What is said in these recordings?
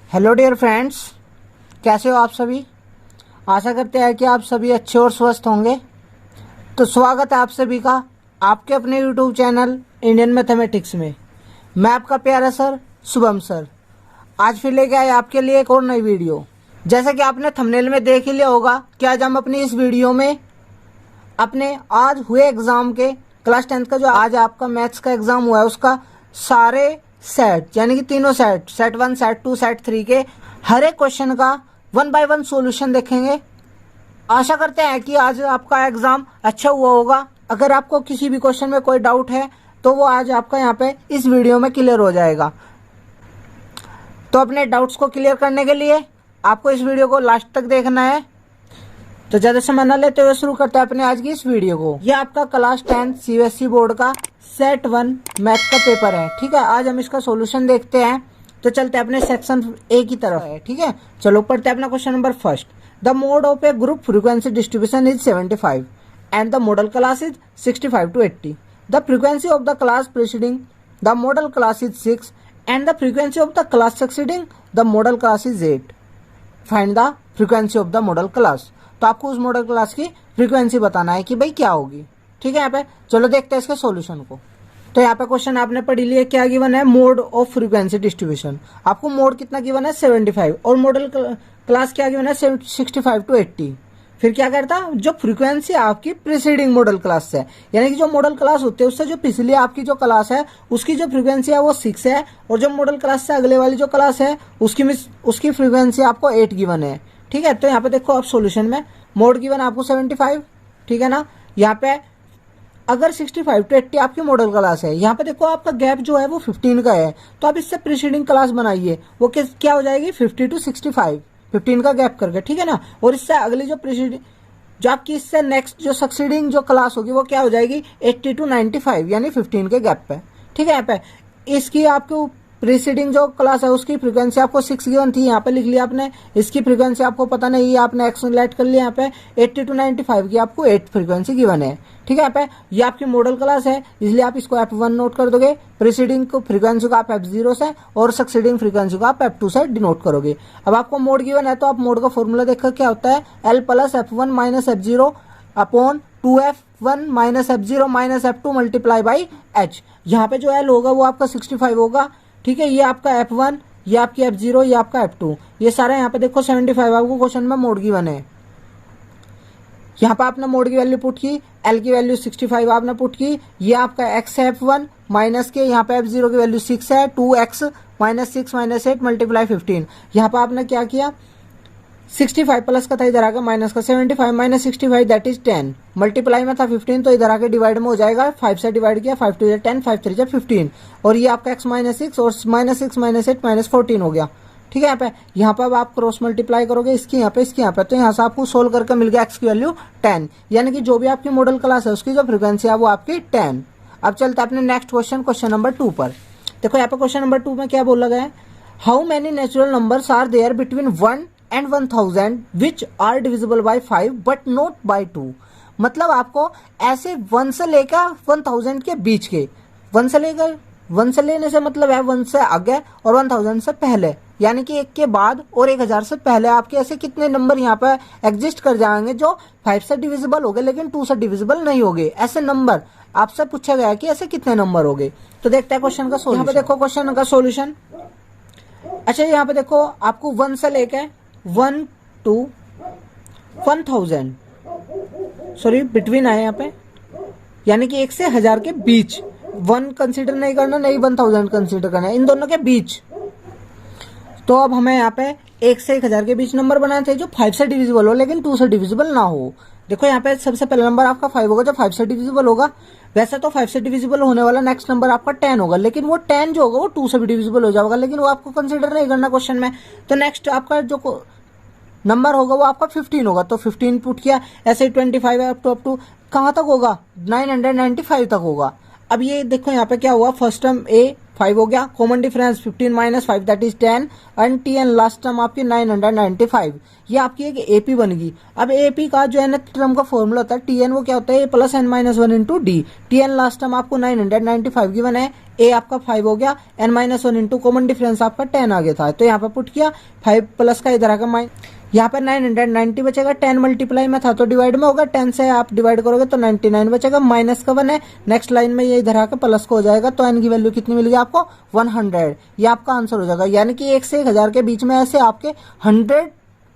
Hello dear friends, कैसे हो आप सभी। आशा करते हैं कि आप सभी अच्छे और स्वस्थ होंगे। तो स्वागत है आप सभी का आपके अपने यूट्यूब चैनल इंडियन मैथमेटिक्स में। मैं आपका प्यारा सर शुभम सर आज फिर लेके आए आपके लिए एक और नई वीडियो। जैसा कि आपने थंबनेल में देख ही लिया होगा कि आज हम अपनी इस वीडियो में अपने आज हुए एग्ज़ाम के क्लास 10th का जो आज आपका मैथ्स का एग्ज़ाम हुआ है उसका सारे सेट यानी कि तीनों सेट 1, सेट 2, सेट 3 के हर एक क्वेश्चन का 1 बाय 1 सॉल्यूशन देखेंगे। आशा करते हैं कि आज आपका एग्ज़ाम अच्छा हुआ होगा। अगर आपको किसी भी क्वेश्चन में कोई डाउट है तो वो आज आपका यहाँ पे इस वीडियो में क्लियर हो जाएगा। तो अपने डाउट्स को क्लियर करने के लिए आपको इस वीडियो को लास्ट तक देखना है। तो ज़्यादा समय न लेते हुए शुरू करते हैं अपने आज की इस वीडियो को। यह आपका क्लास 10 CBSE बोर्ड का सेट 1 मैथ का पेपर है। ठीक है, आज हम इसका सॉल्यूशन देखते हैं। तो चलते हैं अपने सेक्शन ए की तरफ है। ठीक है, चलो पढ़ते हैं अपना question number first. The mode of A group frequency distribution is 75 and the model class is 65 to 80। The frequency of the class preceding the model class is 6 and the frequency of the class succeeding the model class is 8। Find the frequency of the model class. तो आपको उस model class की frequency बताना है कि भाई क्या होगी। ठीक है, यहाँ पे चलो देखते हैं इसके सॉल्यूशन को। तो यहाँ पे क्वेश्चन आपने पढ़ लिया, क्या गिवन है, मोड ऑफ फ्रीक्वेंसी डिस्ट्रीब्यूशन। आपको मोड कितना गिवन है 75 और मॉडल क्लास क्या गिवन है 65 to 80। फिर क्या करता, जो फ्रीक्वेंसी आपकी प्रीसीडिंग मॉडल क्लास से यानी कि जो मॉडल क्लास होते हैं उससे जो पिछली आपकी जो क्लास है उसकी जो फ्रीक्वेंसी है वो 6 है और जो मॉडल क्लास से अगले वाली जो क्लास है उसकी फ्रीक्वेंसी आपको 8 गिवन है। ठीक है, तो यहाँ पे देखो आप सॉल्यूशन में मोड गिवन आपको 75। ठीक है ना, यहाँ पे अगर 65 to 80 आपकी मॉडल क्लास है, यहाँ पे देखो आपका गैप जो है वो 15 का है। तो आप इससे प्रीसीडिंग क्लास बनाइए, वो क्या हो जाएगी 50 to 65, 15 का गैप करके। ठीक है ना, और इससे अगली जो प्रीसीडिंग जो आपकी इससे नेक्स्ट जो सक्सीडिंग जो क्लास होगी वो क्या हो जाएगी 80 to 95 यानी 15 के गैप पे। ठीक है, यहाँ पे इसकी आपको प्रीसीडिंग जो क्लास है उसकी फ्रीक्वेंसी आपको 6 गिवन थी, यहाँ पे लिख लिया आपने। इसकी फ्रीक्वेंसी आपको पता नहीं है, आपने एक्सलेट कर लिया। यहाँ पे 80 to 95 की आपको 8 फ्रीक्वेंसी गिवन है। ठीक है, यहाँ पे ये आपकी मॉडल क्लास है इसलिए आप इसको F1 नोट कर दोगे। प्रीसीडिंग को फ्रीक्वेंसी को आप F0 से और सक्सीडिंग फ्रीक्वेंसी को आप F2 से डिनोट करोगे। अब आपको मोड गिवन है तो आप मोड का फॉर्मूला देखकर क्या होता है L + F1 - F0 upon 2F1 - F0 - F2 multiply by H। यहाँ पे जो L होगा वो आपका 65 होगा। ठीक है, ये आपका F1, ये आपकी F0, ये आपका F2, ये सारा यहाँ पे देखो 75 आपको क्वेश्चन में मोड गिवन है। यहाँ पे आपने मोड की वैल्यू पुट की, L की वैल्यू 65 आपने पुट की। ये आपका X है F1 माइनस के यहाँ पे F0 की वैल्यू 6 है, 2X - 6 - 8 मल्टीप्लाई 15। यहाँ पे आपने क्या किया 65 प्लस का था इधर आके माइनस का 75 - 65 दैट इज 10। मल्टीप्लाई में था 15 तो इधर आके डिवाइड में हो जाएगा, 5 से डिवाइड किया, 5 2 10, 5 3 15 और ये आपका x - 6 और -6 - 8 -14 हो गया। ठीक है, यहाँ पे अब आप क्रॉस मल्टीप्लाई करोगे इसकी यहाँ पे इसकी यहाँ पे, तो यहाँ से आपको सोल्व करके मिल गया x की वैल्यू 10 यानी कि जो भी आपकी मॉडल क्लास है उसकी जो फ्रीक्वेंसी है वो आपकी 10। अब चलते अपने नेक्स्ट क्वेश्चन नंबर 2 पर। देखो यहाँ पे क्वेश्चन नंबर 2 में क्या बोला गया है, how many natural numbers are there between 1 and 1000 which are divisible by 5 but not by 2। मतलब आपको ऐसे 1 से लेकर 1000 के बीच के 1 से लेने से मतलब है 1 से आगे और 1000 से पहले यानी कि 1 के बाद और 1000 से पहले आपके ऐसे कितने नंबर यहाँ पर एग्जिस्ट कर जाएंगे जो 5 से डिविजिबल हो गए लेकिन 2 से डिविजिबल नहीं हो गए। ऐसे नंबर आपसे पूछा गया कि ऐसे कितने नंबर हो गए। तो देखते हैं क्वेश्चन का सॉल्यूशन। यहाँ पे देखो क्वेश्चन का सॉल्यूशन। अच्छा, यहाँ पे देखो आपको 1 से लेके 1 to 1000 सॉरी बिटवीन आए यहाँ पे यानी कि 1 से 1000 के बीच। 1 कंसीडर नहीं करना, नहीं 1000 कंसीडर करना है, इन दोनों के बीच। तो अब हमें यहाँ पे 1 से 1000 के बीच नंबर बनाना चाहिए जो 5 से डिविजिबल हो लेकिन 2 से डिविजिबल ना हो। देखो यहाँ पे सबसे पहला नंबर आपका 5 होगा जो 5 से डिविजिबल होगा। वैसे तो 5 से डिविजिबल होने वाला नेक्स्ट नंबर आपका 10 होगा लेकिन वो 10 जो होगा वो 2 से भी डिविजिबल हो जाएगा लेकिन वो आपको कंसीडर नहीं करना क्वेश्चन में। तो नेक्स्ट आपका जो नंबर होगा वो आपका 15 होगा, तो 15 पुट किया। ऐसे 25 अप टू कहाँ तक होगा 995 तक होगा। अब ये देखो यहाँ पे क्या हुआ, फर्स्ट टर्म A 5 हो गया, common difference 15 minus 5 that is 10 and T N last term आपकी 995, ये आपकी एक एपी बनेगी। अब एपी का जो nth टर्म का फॉर्मूला होता है टी एन, वो क्या होता है a plus N minus one into d. T N last term आपको 995 गिवन है, ए आपका 5 हो गया, n minus one into common difference आपका 10 आ गया था, तो यहाँ पे पुट किया 5 प्लस का इधर आकर यहाँ पे 990 बचेगा, 10 मल्टीप्लाई में था तो डिवाइड में होगा, 10 से आप डिवाइड करोगे तो 99 बचेगा, माइनस का 1 है, नेक्स्ट लाइन में ये इधर आकर प्लस को हो जाएगा, तो एन की वैल्यू कितनी मिलेगी आपको 100। ये आपका आंसर हो जाएगा, यानी कि 1 से 1000 के बीच में ऐसे आपके 100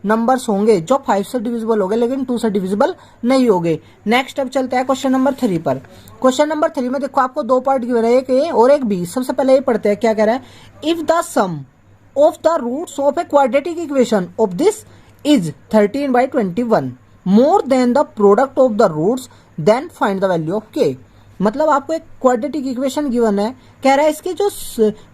नंबर्स होंगे जो 5 से डिविजिबल होंगे लेकिन 2 से डिविजिबल नहीं होंगे। नेक्स्ट अब चलते हैं क्वेश्चन नंबर 3 पर। क्वेश्चन नंबर 3 में देखो आपको 2 पार्ट गिवन है, एक ए और एक बी। सबसे पहले ये पढ़ते हैं, क्या कह रहा है, if the sum of the roots of a quadratic equation of this is 13/21 more than the product of the roots, then find the value of k। मतलब आपको एक क्वाड्रेटिक इक्वेशन गिवन है, कह रहा है इसके जो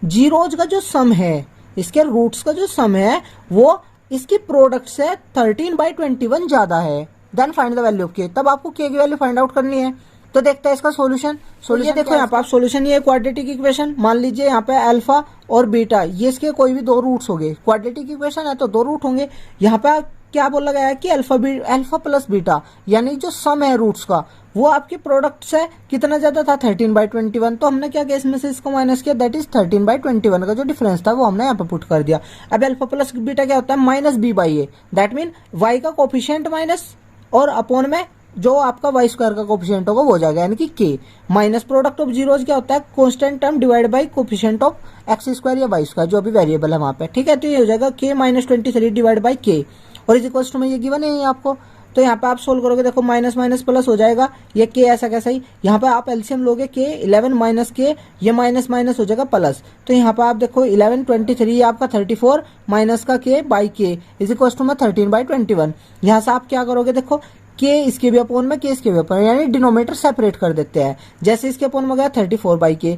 जीरोज का जो सम है, इसके रूट्स का जो सम है वो इसकी प्रोडक्ट से 13/21 ज्यादा है, then find the value of K. तब आपको के की वैल्यू फाइंड आउट करनी है। तो देखते हैं इसका सॉल्यूशन। ये देखो यहाँ पे आप सॉल्यूशन, ये क्वाड्रेटिक इक्वेशन मान लीजिए, यहाँ पे अल्फा और बीटा ये इसके कोई भी 2 रूट्स होंगे। क्वाड्रेटिक इक्वेशन है तो 2 रूट होंगे। यहाँ पे क्या बोला गया है कि अल्फा प्लस बीटा यानी जो सम है रूट्स का वो आपके प्रोडक्ट से कितना ज्यादा था 13/21। तो हमने क्या किया, इसमें से इसको माइनस किया, दैट इज 13/21 का जो डिफरेंस था वो हमने यहाँ पे पुट कर दिया। अब अल्फा प्लस बीटा क्या होता है, minus B by A, that mean Y का कोफिशिएंट माइनस और अपॉन में जो आपका वाई स्क्वायर का कोफिशिएंट होगा वो हो जाएगा, यानी कि के माइनस प्रोडक्ट ऑफ जीरोज क्या होता है, constant term divide by coefficient of x square या वाई स्क्वायर जो अभी वेरिएबल है वहां पे, ठीक है। तो ये हो जाएगा के माइनस 23 डिवाइड बाई के, और इज इक्वल टू में ये गिवन है आपको। तो यहाँ पे आप सोल्व करोगे, देखो माइनस माइनस प्लस हो जाएगा, ये के ऐसा कैसा ही, यहाँ पे आप एलसीएम लोगे के 11 माइनस के, ये माइनस माइनस हो जाएगा प्लस। तो यहाँ पे आप देखो 11 23 ये आपका 34 माइनस का के बाई के इज इक्वल टू में 13/21। यहाँ से आप क्या करोगे, देखो के इसके भी अपोन में, के इसके भी अपोन, यानी डिनोमिनेटर सेपरेट कर देते हैं। जैसे इसके अपोन में गया 34 बाई के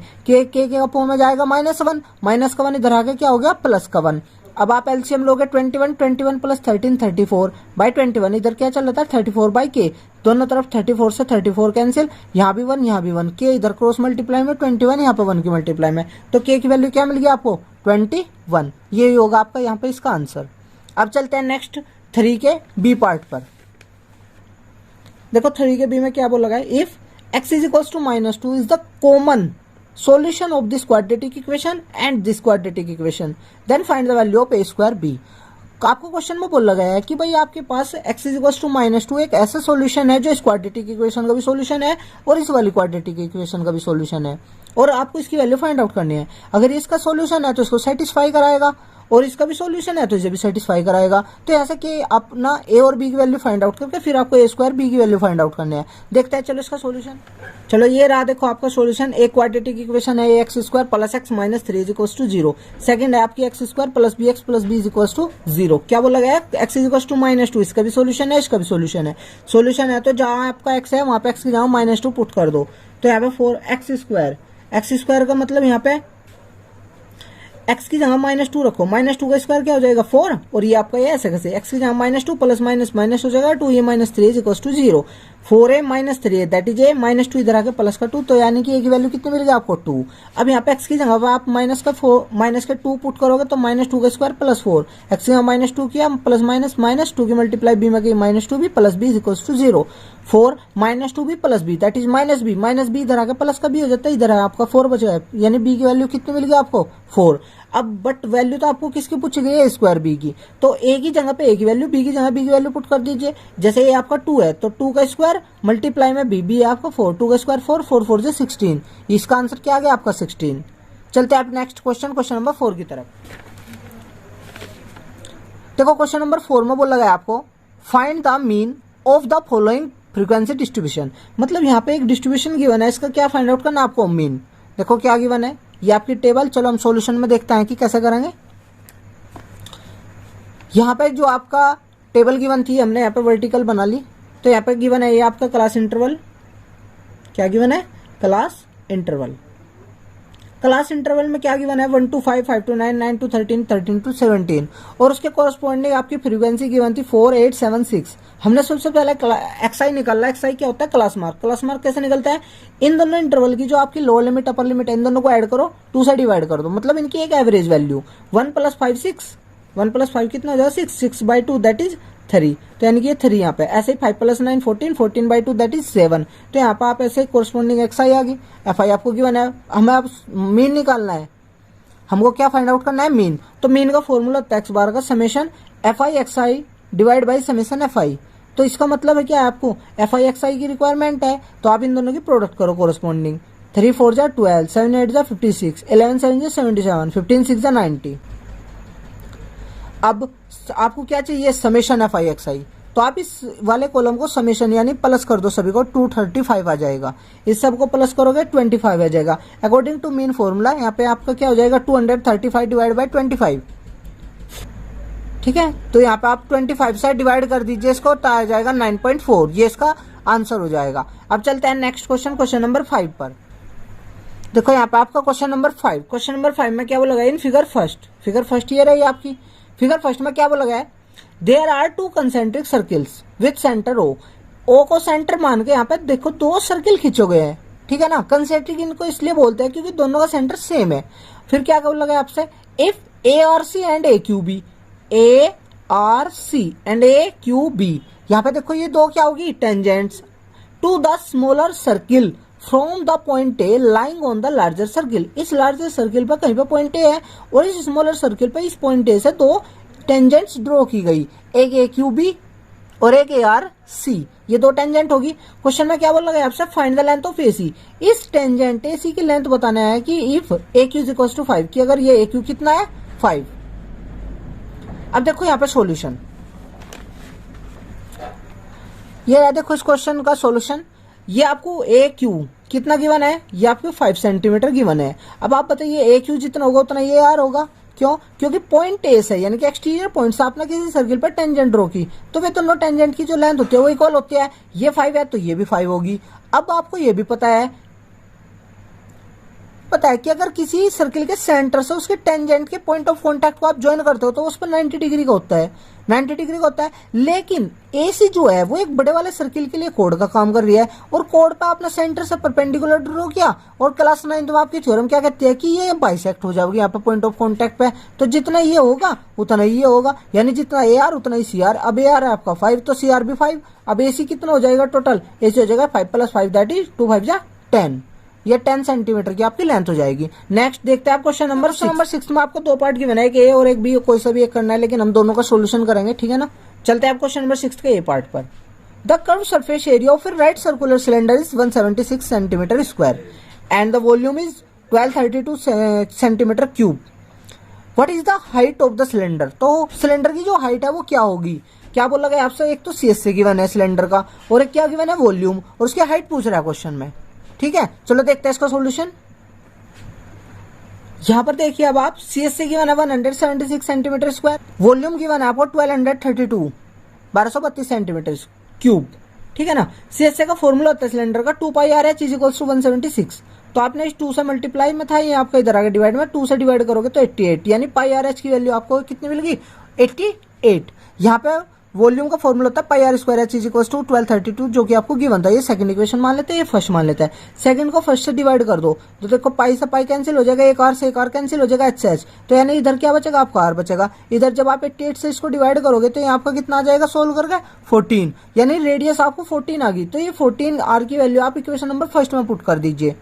अपोन में जाएगा -1, माइनस का 1 इधर आके क्या हो गया प्लस का 1। अब आप एलसीएम लोगे 21 प्लस 13 34/21, इधर क्या चल रहा था 34 बाई के, दोनों तरफ 34 से 34 कैंसिल, यहाँ भी 1 यहाँ भी 1, के इधर क्रॉस मल्टीप्लाई में 21 यहाँ पे 1 की मल्टीप्लाई में, तो के की वैल्यू क्या मिल गया आपको 21। ये होगा आपका यहाँ पे इसका आंसर। अब चलते हैं नेक्स्ट 3 के बी पार्ट पर। देखो 3 के बी में क्या बोला गया, if x is equal to -2 is the common solution of this quadratic equation and this quadratic equation, then find the value of a square b। आपको क्वेश्चन में बोला गया है कि भाई आपके पास x इज इक्वल टू -2 एक ऐसा सॉल्यूशन है जो इस क्वाड्रेटिक इक्वेशन का भी सॉल्यूशन है और इस वाली क्वाड्रेटिक इक्वेशन का भी सॉल्यूशन है, और आपको इसकी वैल्यू फाइंड आउट करनी है। अगर इसका सॉल्यूशन है तो इसको सेटिस्फाई कराएगा, और इसका भी सॉल्यूशन है तो इसे भी सेटिस्फाई कराएगा। तो ऐसा कि आप ना ए और बी की वैल्यू फाइंड आउट करके फिर आपको ए स्क्वायर बी की वैल्यू फाइंड आउट करनी है। देखते हैं चलो इसका सॉल्यूशन। चलो ये रहा, देखो आपका सॉल्यूशन, एक क्वाड्रेटिक इक्वेशन है X square plus X minus 3 is equal to 0। Second है आपकी X square plus B is equal to 0। क्या बोला गया, एक्स इज इक्वल टू -2, इसका भी सॉल्यूशन है इसका भी सॉल्यूशन है। सॉल्यूशन है तो जहां आपका एक्स है वहां पे एक्स की जगह -2 पुट कर दो, तो यहाँ पे 4x स्क्वायर का मतलब यहाँ पे x की जगह -2 रखो, -2 का स्क्वायर क्या हो जाएगा 4, और ये आपका ये ऐसे कैसे x की जगह -2 प्लस माइनस हो जाएगा 2, ये -3 is equal to 0। 4a -3 that is A -2 इधर आके प्लस का 2, तो यानी कि a की वैल्यू कितनी मिल गई आपको 2। अब यहाँ पे x की जगह आप माइनस का 2 पुट करोगे तो -2 का स्क्वायर प्लस 4, x की जगह -2 किया प्लस -2 की मल्टीप्लाई b में गई -2 भी plus b is equal to 0। 4 -2 भी plus b that is minus b इधर आके प्लस का b हो जाता है, इधर आपका 4 बच गया, यानी b की वैल्यू कितनी मिल गई आपको 4। अब बट वैल्यू तो आपको किसकी पूछी गई है, स्क्वायर बी की, तो ए की जगह पे ए की वैल्यू, बी की जगह बी की वैल्यू पुट कर दीजिए। जैसे ये आपका 2 है तो 2 का स्क्वायर मल्टीप्लाई में बी है आपका 4, 2 का स्क्वायर 4, 4 4 से 16, इसका आंसर क्या आ गया आपका 16। चलते हैं आप नेक्स्ट क्वेश्चन नंबर 4 की तरफ। देखो क्वेश्चन नंबर 4 में बोला गया आपको find the mean of the following frequency distribution. मतलब यहाँ पे एक डिस्ट्रीब्यूशन गिवन है, इसका क्या फाइंड आउट करना आपको मीन। देखो क्या गिवन है, ये आपकी टेबल, चलो हम सॉल्यूशन में देखते हैं कि कैसे करेंगे। यहाँ पे जो आपका टेबल गिवन थी हमने यहाँ पे वर्टिकल बना ली, तो यहाँ पे गिवन है ये आपका क्लास इंटरवल, क्या गिवन है क्लास इंटरवल। क्लास इंटरवल में क्या गिवन है 1 to 5, 5 to 9, 9 to 13, 13 to 17 और उसके कॉरस्पॉन्डिंग आपकी फ्रीक्वेंसी गिवन थी 4, 8, 7, 6। हमने सबसे पहले एक्सआई निकाला। एक्सआई क्या होता है? Class mark. क्लास मार्क कैसे निकलता है? इन दोनों इंटरवल की जो आपकी लोअर लिमिट अपर लिमिट है इन दोनों को ऐड करो, 2 से डिवाइड कर दो, मतलब इनकी एक एवरेज वैल्यू 1 + 5 6, 1 + 5 कितना हो जाएगा 6, 6/2 दैट इज 3, तो यानी कि ये 3 यहाँ पे। ऐसे ही 5 + 9 14, 14/2 दैट इज 7, तो यहाँ पे आप ऐसे कोरस्पॉन्डिंग एक्सआई आ गई। एफआई आपको गिवन है, हमें आप मीन निकालना है, हमको क्या फाइंड आउट करना है? मीन। तो मीन का फॉर्मूला होता है एक्स बार का summation FI XI divide by summation FI. तो इसका मतलब है क्या? आपको एफआई एक्सआई की रिक्वायरमेंट है, तो आप इन दोनों की प्रोडक्ट करो कोरस्पॉन्डिंग। 3 4 जा 12, 7 8 जा 56, 11 7 जा 77, 15 6 जा 90। अब आपको क्या चाहिए? समेशन एफ आई एक्स आई। तो आप इस वाले कॉलम को समेशन यानी प्लस कर दो सभी को, 235 आ जाएगा। इस सब को प्लस करोगे 25 आ जाएगा। अकॉर्डिंग टू मीन फॉर्मूला यहाँ पे आपका क्या हो जाएगा? 235 डिवाइड बाई 25। ठीक है, तो यहाँ पे आप 25 से डिवाइड कर दीजिए इसको, तो आ जाएगा 9.4। ये इसका आंसर हो जाएगा। अब चलते हैं नेक्स्ट क्वेश्चन, क्वेश्चन नंबर 5 पर। देखो यहाँ पे आपका क्वेश्चन नंबर 5, क्वेश्चन नंबर 5 में क्या बोला गया? In figure first, figure first ये रही आपकी। फिगर फर्स्ट में क्या बोला गया है? There are 2 concentric circles with center O. O को सेंटर मान के यहाँ पे देखो 2 सर्किल खींचे गए हैं, ठीक है ना। कंसेंट्रिक इनको इसलिए बोलते हैं क्योंकि दोनों का सेंटर सेम है। फिर क्या बोला गया आपसे? If A R C and A Q B, A R C and A Q B, यहाँ पे देखो ये 2 क्या होगी? Tangents to the smaller circle from the point A lying on the larger circle. इस लार्जर सर्किल पर कहीं पर पॉइंट ए है और इस स्मॉलर सर्किल पर इस पॉइंट ए से 2 टेंजेंट्स ड्रॉ की गई, एक ए क्यू बी और एक ए आर सी। ये 2 टेंजेंट होगी। क्वेश्चन में क्या बोला गया आपसे? Find the length of A C. इस टेंजेंट ए सी की लेंथ बताना है कि if A Q is equal to 5, कि अगर ये ए क्यू कितना है 5। अब देखो यहाँ पे सॉल्यूशन, ये देखो इस क्वेश्चन का सॉल्यूशन। ये आपको ए क्यू कितना गिवन है? ये आपको 5 सेंटीमीटर गिवन है। अब आप बताइए ए क्यू जितना होगा उतना ये आर होगा। क्यों? क्योंकि पॉइंट ए से यानी कि एक्सटीरियर पॉइंट से आपने किसी सर्किल पर टेंजेंट ड्रॉ की, तो वे दोनों टेंजेंट की जो लेंथ होती है वो इक्वल होती है। ये 5 है तो ये भी 5 होगी। अब आपको ये भी पता है कि अगर किसी सर्किल के सेंटर से उसके टेंजेंट के पॉइंट ऑफ कांटेक्ट को आप ज्वाइन करते हो तो उस पर 90 डिग्री का होता है, 90 डिग्री का होता है। लेकिन एसी जो है वो एक बड़े वाले सर्किल के लिए कोड का काम कर रही है और कोड पे आपने सेंटर से परपेंडिकुलर ड्रॉ किया और क्लास 9 तो आपकी थ्योरम क्या कहती है कि ये बाइसेक्ट हो जाएगी यहाँ पे पॉइंट ऑफ कांटेक्ट पे। तो जितना ये होगा उतना ये होगा, यानी जितना ए आर उतना ही सी आर। अब ए आर है आपका 5 तो सी आर भी 5। अब एसी कितना हो जाएगा टोटल? एसी हो जाएगा 5 + 5 दैट इज 2 5 जा 10। ये 10 सेंटीमीटर की आपकी लेंथ हो जाएगी। नेक्स्ट देखते हैं आप क्वेश्चन नंबर 6 में आपको 2 पार्ट गिवन है, एक ए और एक बी, कोई सा भी एक करना है, लेकिन हम दोनों का सॉल्यूशन करेंगे, ठीक है ना। चलते हैं आप क्वेश्चन नंबर 6 के ए पार्ट पर। The curve surface area of A right circular cylinder is 176 centimetre square and the volume is 1232 centimetre cube. What is the height of the cylinder? तो सिलेंडर की जो हाइट है वो क्या होगी? क्या बोला गया आपसे? एक तो सीएससी गिवन है सिलेंडर का और एक क्या गिवन है? वॉल्यूम, और उसकी हाइट पूछ रहा है क्वेश्चन में, ठीक है। चलो देखते हैं इसका सॉल्यूशन। यहां पर देखिए अब आप सीएससी गिवन है 176 सेंटीमीटर स्क्वायर, वॉल्यूम गिवन है आपको 1232 सेंटीमीटर क्यूब, ठीक है ना। सीएससी का फॉर्मूला होता है सिलेंडर का 2 pi r h is equal to 176। तो आपने इस 2 से मल्टीप्लाई में था, ये आपका इधर आगे डिवाइड में 2 से डिवाइड करोगे तो 88, यानी पाई आर एच की वैल्यू आपको कितनी मिलेगी? 88। यहाँ पे वॉल्यूम का फॉर्मूला होता है pi r square h is equal to 1232, जो कि आपको गिवन था। ये सेकंड इक्वेशन मान लेते हैं, ये फर्स्ट मान लेते हैं। सेकंड को फर्स्ट से डिवाइड कर दो तो देखो पाई से पाई कैंसिल हो जाएगा, एक आर से एक आर कैंसिल हो जाएगा, एच से एच, तो यानी इधर क्या बचेगा? आपका आर बचेगा। इधर जब आप 88 से इसको डिवाइड करोगे तो यहाँ आपका कितना आ जाएगा सोल्व करके? 14, यानी रेडियस आपको 14 आ गई। तो ये 14 आर की वैल्यू आप इक्वेशन नंबर फर्स्ट में पुट कर दीजिए।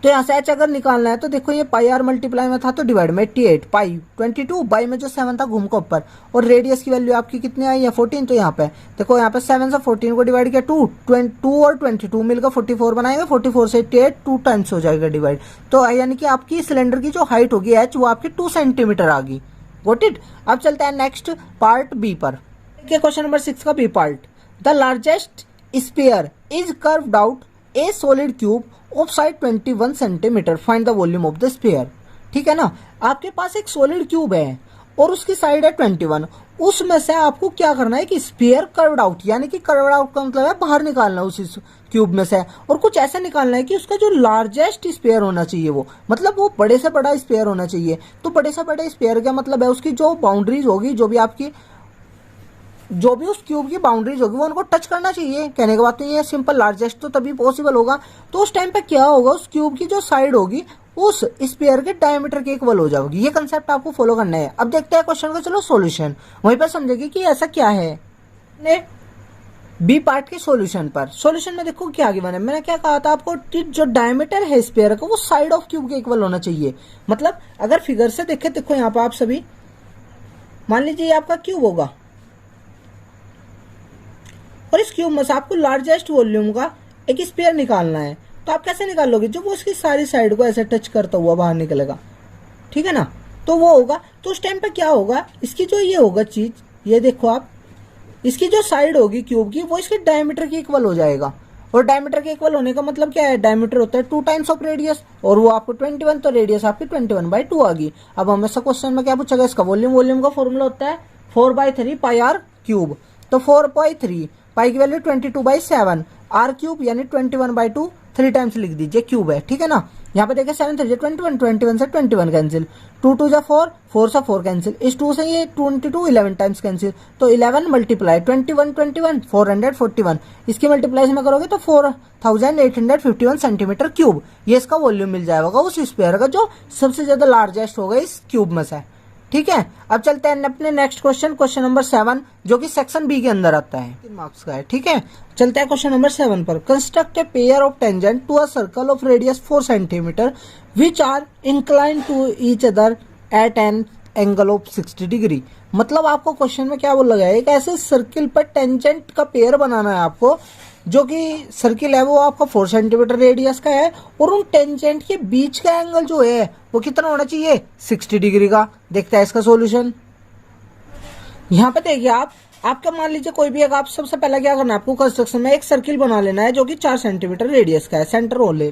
तो यहाँ से एच अगर निकालना है तो देखो ये पाई आर मल्टीप्लाई में था तो डिवाइड में 88, पाई 22, बाई में जो 7 था घूम को ऊपर, और रेडियस की वैल्यू आपकी कितनी आई है? 14। तो यहाँ पे देखो, यहाँ पे 7 से 14 को डिवाइड किया 2 और 22 मिलकर 44 बनाएंगे, 44 से 88 2 टाइम्स हो जाएगा डिवाइड। तो यानी कि आपकी सिलेंडर की जो हाइट होगी एच वो आपकी 2 सेंटीमीटर आ गई। Got it. अब चलते हैं नेक्स्ट पार्ट बी पर। क्वेश्चन नंबर 6 का B part. The largest sphere is curved out a solid cube of side 21 centimetre, find the volume of the sphere. ठीक है ना, आपके पास एक सॉलिड क्यूब है और उसकी साइड है 21, उसमें से आपको क्या करना है कि स्फीयर कर्व्ड आउट, यानी कि कर्व्ड आउट का मतलब है बाहर निकालना उस क्यूब में से, और कुछ ऐसा निकालना है कि उसका जो लार्जेस्ट स्फीयर होना चाहिए वो, मतलब वो बड़े से बड़ा स्फीयर होना चाहिए। तो बड़े से बड़े स्फीयर का मतलब है उसकी जो बाउंड्रीज होगी, जो भी उस क्यूब की बाउंड्रीज होगी वो उनको टच करना चाहिए। कहने के बाद तो ये सिंपल, लार्जेस्ट तो तभी पॉसिबल होगा। तो उस टाइम पे क्या होगा, उस क्यूब की जो साइड होगी उस स्फीयर के डायमीटर के इक्वल हो जाएगी। ये कंसेप्ट आपको फॉलो करना है। अब देखते हैं क्वेश्चन का, चलो सॉल्यूशन, वहीं पर समझेगी कि ऐसा क्या है। बी पार्ट के सॉल्यूशन पर, सॉल्यूशन में देखो क्या गिवन है। मैंने क्या कहा था आपको, जो डायमीटर है स्फीयर का वो साइड ऑफ क्यूब के इक्वल होना चाहिए। मतलब अगर फिगर से देखे, देखो यहाँ पर आप सभी मान लीजिए आपका क्यूब होगा और इस क्यूब में से आपको लार्जेस्ट वॉल्यूम का एक स्फीयर निकालना है। तो आप कैसे निकालोगे, जब वो उसकी सारी साइड को ऐसे टच करता हुआ बाहर निकलेगा, ठीक है ना, तो वो होगा। तो उस टाइम पे क्या होगा, इसकी जो ये होगा चीज, ये देखो आप, इसकी जो साइड होगी क्यूब की वो इसके डायमीटर के इक्वल हो जाएगा। और डायमीटर के इक्वल होने का मतलब क्या है, डायमीटर होता है 2 टाइम्स ऑफ रेडियस, और वो आपको 21, तो रेडियस आपकी 21/2 आ गई। अब हमें से क्वेश्चन में क्या पूछेगा, इसका वॉल्यूम का फॉर्मूला होता है 4/3 पाई आर क्यूब। तो 4/3, पाई की वैल्यू 22/7, आर क्यूब यानी 21/2, 3 टाइम्स लिख दीजिए, क्यूब है, ठीक है ना। यहाँ पे देखिए 7 3 21, 21 से 21 कैंसिल, 2 2 जा 4, 4 से 4 कैंसिल, इस 2 से ये 22 11 टाइम्स कैंसिल, तो 11 मल्टीप्लाई 21 441, इसकी मल्टीप्लाई में करोगे तो 4851 सेंटीमीटर क्यूब, ये इसका वॉल्यूम मिल जाएगा उस स्फीयर का जो सबसे ज्यादा लार्जेस्ट होगा इस क्यूब में से, ठीक है। अब चलते हैं अपने नेक्स्ट क्वेश्चन नंबर 7, जो कि सेक्शन बी के अंदर आता है, 3 मार्क्स का है, ठीक है। चलते हैं क्वेश्चन नंबर 7 पर। Construct a pair of tangent to a circle of radius 4 centimetre which are incline to each other at an angle of 60 degree. मतलब आपको क्वेश्चन में क्या बोला गया है, एक ऐसे सर्किल पर टेंजेंट का पेयर बनाना है आपको, जो कि सर्किल है वो आपका 4 सेंटीमीटर रेडियस का है, और उन टेंजेंट के बीच का एंगल जो है वो कितना होना चाहिए, 60 डिग्री का। देखते हैं इसका सॉल्यूशन। यहाँ पे देखिए आपका मान लीजिए कोई भी एक, आप सबसे पहले क्या करना है आपको, कंस्ट्रक्शन में एक सर्किल बना लेना है जो कि 4 सेंटीमीटर रेडियस का है, सेंटर होल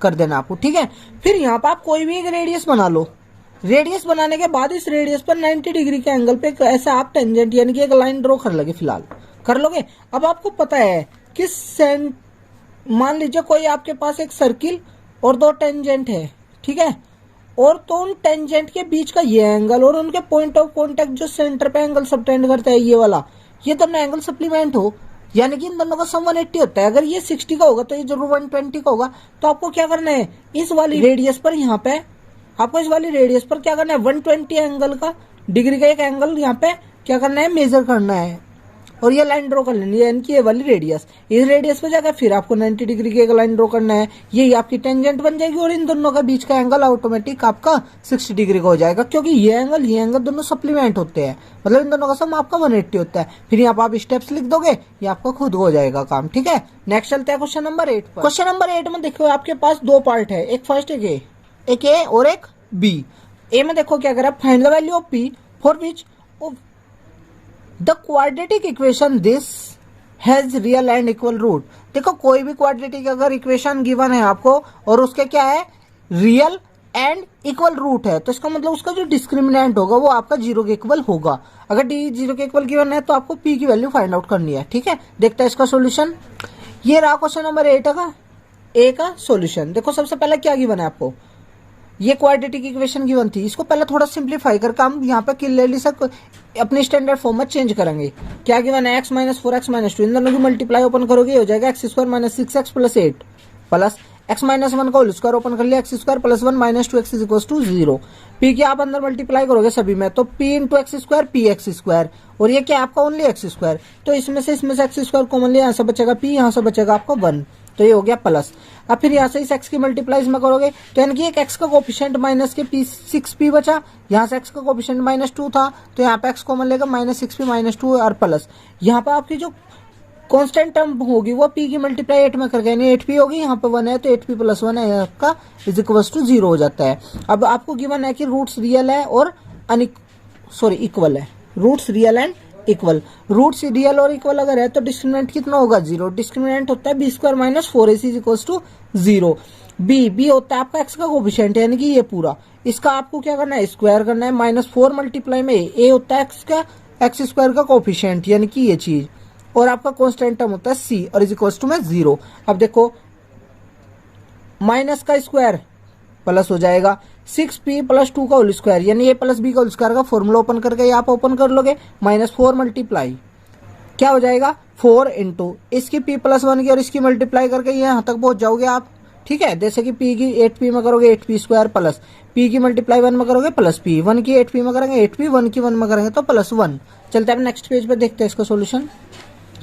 कर देना आपको, ठीक है। फिर यहाँ पे आप कोई भी एक रेडियस बना लो। रेडियस बनाने के बाद इस रेडियस पर 90 डिग्री के एंगल पे ऐसा आप टेंजेंट यानी कि एक लाइन ड्रॉ कर लोगे, फिलहाल कर लोगे। अब आपको पता है कि मान लीजिए कोई आपके पास एक सर्किल और 2 टेंजेंट है, ठीक है, और तो उन टेंजेंट के बीच का ये एंगल और उनके पॉइंट ऑफ कांटेक्ट जो सेंटर पे एंगल सबटेंड करता है ये वाला, ये दोनों एंगल सप्लीमेंट हो, यानी कि इन दोनों का सम 180 होता है। अगर ये 60 का होगा तो ये जरूर 120 का होगा। तो आपको क्या करना है, इस वाली रेडियस पर, यहाँ पे आपको इस वाली रेडियस पर क्या करना है, 120 एंगल का, डिग्री का एक एंगल यहाँ पे क्या करना है, मेजर करना है, और ये लाइन ड्रॉ कर लेनी है, इनकी ये वाली रेडियस। इस रेडियस पे जाकर फिर आपको 90 डिग्री की एक लाइन ड्रॉ करना है, यही आपकी टेंजेंट बन जाएगी, और इन दोनों का बीच का एंगल ऑटोमेटिक आपका 60 डिग्री का हो जाएगा, क्योंकि ये एंगल दोनों सप्लीमेंट होते हैं, मतलब इन दोनों का सम आपका 180 होता है। फिर यहाँ पर आप स्टेप्स लिख दोगे, ये आपका खुद हो जाएगा काम, ठीक है। नेक्स्ट चलते हैं क्वेश्चन नंबर 8 पर। क्वेश्चन नंबर 8 में देखो आपके पास 2 पार्ट है, एक फर्स्ट एक ए और एक बी। ए में देखो क्या करा, find the value of P for which the quadratic equation this has real and equal root. देखो कोई भी क्वाड्रेटिक अगर इक्वेशन गिवन है आपको और उसके क्या है, रियल एंड इक्वल रूट है, तो इसका मतलब उसका जो डिस्क्रिमिनेंट होगा वो आपका 0 के इक्वल होगा। अगर डी 0 के इक्वल गिवन है तो आपको पी की वैल्यू फाइंड आउट करनी है, ठीक है। देखते हैं इसका सोल्यूशन। ये रहा क्वेश्चन नंबर 8 का ए का सोल्यूशन। देखो सबसे पहले क्या गिवन है आपको, ये क्वाड्रेटिक इक्वेशन गिवन थी, इसको पहले थोड़ा सिंप्लीफाई करके हम यहाँ पे क्लियरली से अपने स्टैंडर्ड फॉर्म में चेंज करेंगे। क्या गिवन है, x - 4x - 2, इन दोनों की मल्टीप्लाई ओपन करोगे हो जाएगा x² - 6x + 8 प्लस x - 1 का होल स्क्वायर ओपन कर लिया, x² + 1 - 2x = 0। p की आप अंदर मल्टीप्लाई करोगे सभी में, तो p × x², px², और ये क्या आपका ओनली x², तो इसमें से x² कॉमन लिया, यहाँ से बचेगा p, यहाँ से बचेगा आपका 1, तो ये हो गया प्लस। अब फिर यहाँ से इस x की मल्टीप्लाई में करोगे तो यानी कि एक x का कोफिशिएंट माइनस के p6p बचा, यहाँ से x का कोफिशिएंट -2 था तो यहाँ पे x कॉमन लेगा, -6p - 2 और प्लस यहाँ पे आपकी जो कांस्टेंट टर्म होगी वो p की मल्टीप्लाई 8 में करके यानी 8p होगी, यहाँ पे 1 है तो 8p + 1 है आपका = 0 हो जाता है। अब आपको गिवन है कि रूट्स रियल है और इक्वल है, roots real and equal, root सी रियल और इक्वल अगर है तो डिस्क्रिमिनेंट कितना होगा 0। डिस्क्रिमिनेंट होता है B square minus 4ac is equal to 0। B होता है आपका एक्स का कोफिशिएंट यानी कि ये पूरा, इसका आपको क्या करना है स्क्वायर करना है, -4 मल्टीप्लाई में ए होता है एक्स का एक्स स्क्वायर का कोफिशिएंट यानी कि ये चीज, और आपका कांस्टेंट टर्म होता है सी और इज इक्वल टू में 0। अब देखो माइनस का स्क्वायर प्लस हो जाएगा 6p + 2 का होल स्क्वायर यानी a + b का होल स्क्वायर का फॉर्मूला ओपन करके आप ओपन कर लोगे, -4 मल्टीप्लाई क्या हो जाएगा 4 इंटू इसकी p + 1 की और इसकी मल्टीप्लाई करके यहाँ तक पहुंच जाओगे आप। ठीक है, जैसे कि p की 8p में करोगे 8p² प्लस p की मल्टीप्लाई 1 में करोगे प्लस p, 1 की 8p में करेंगे 8p, 1 की 1 में करेंगे तो +1। चलते हैं नेक्स्ट पेज पे देखते हैं इसका सोल्यूशन।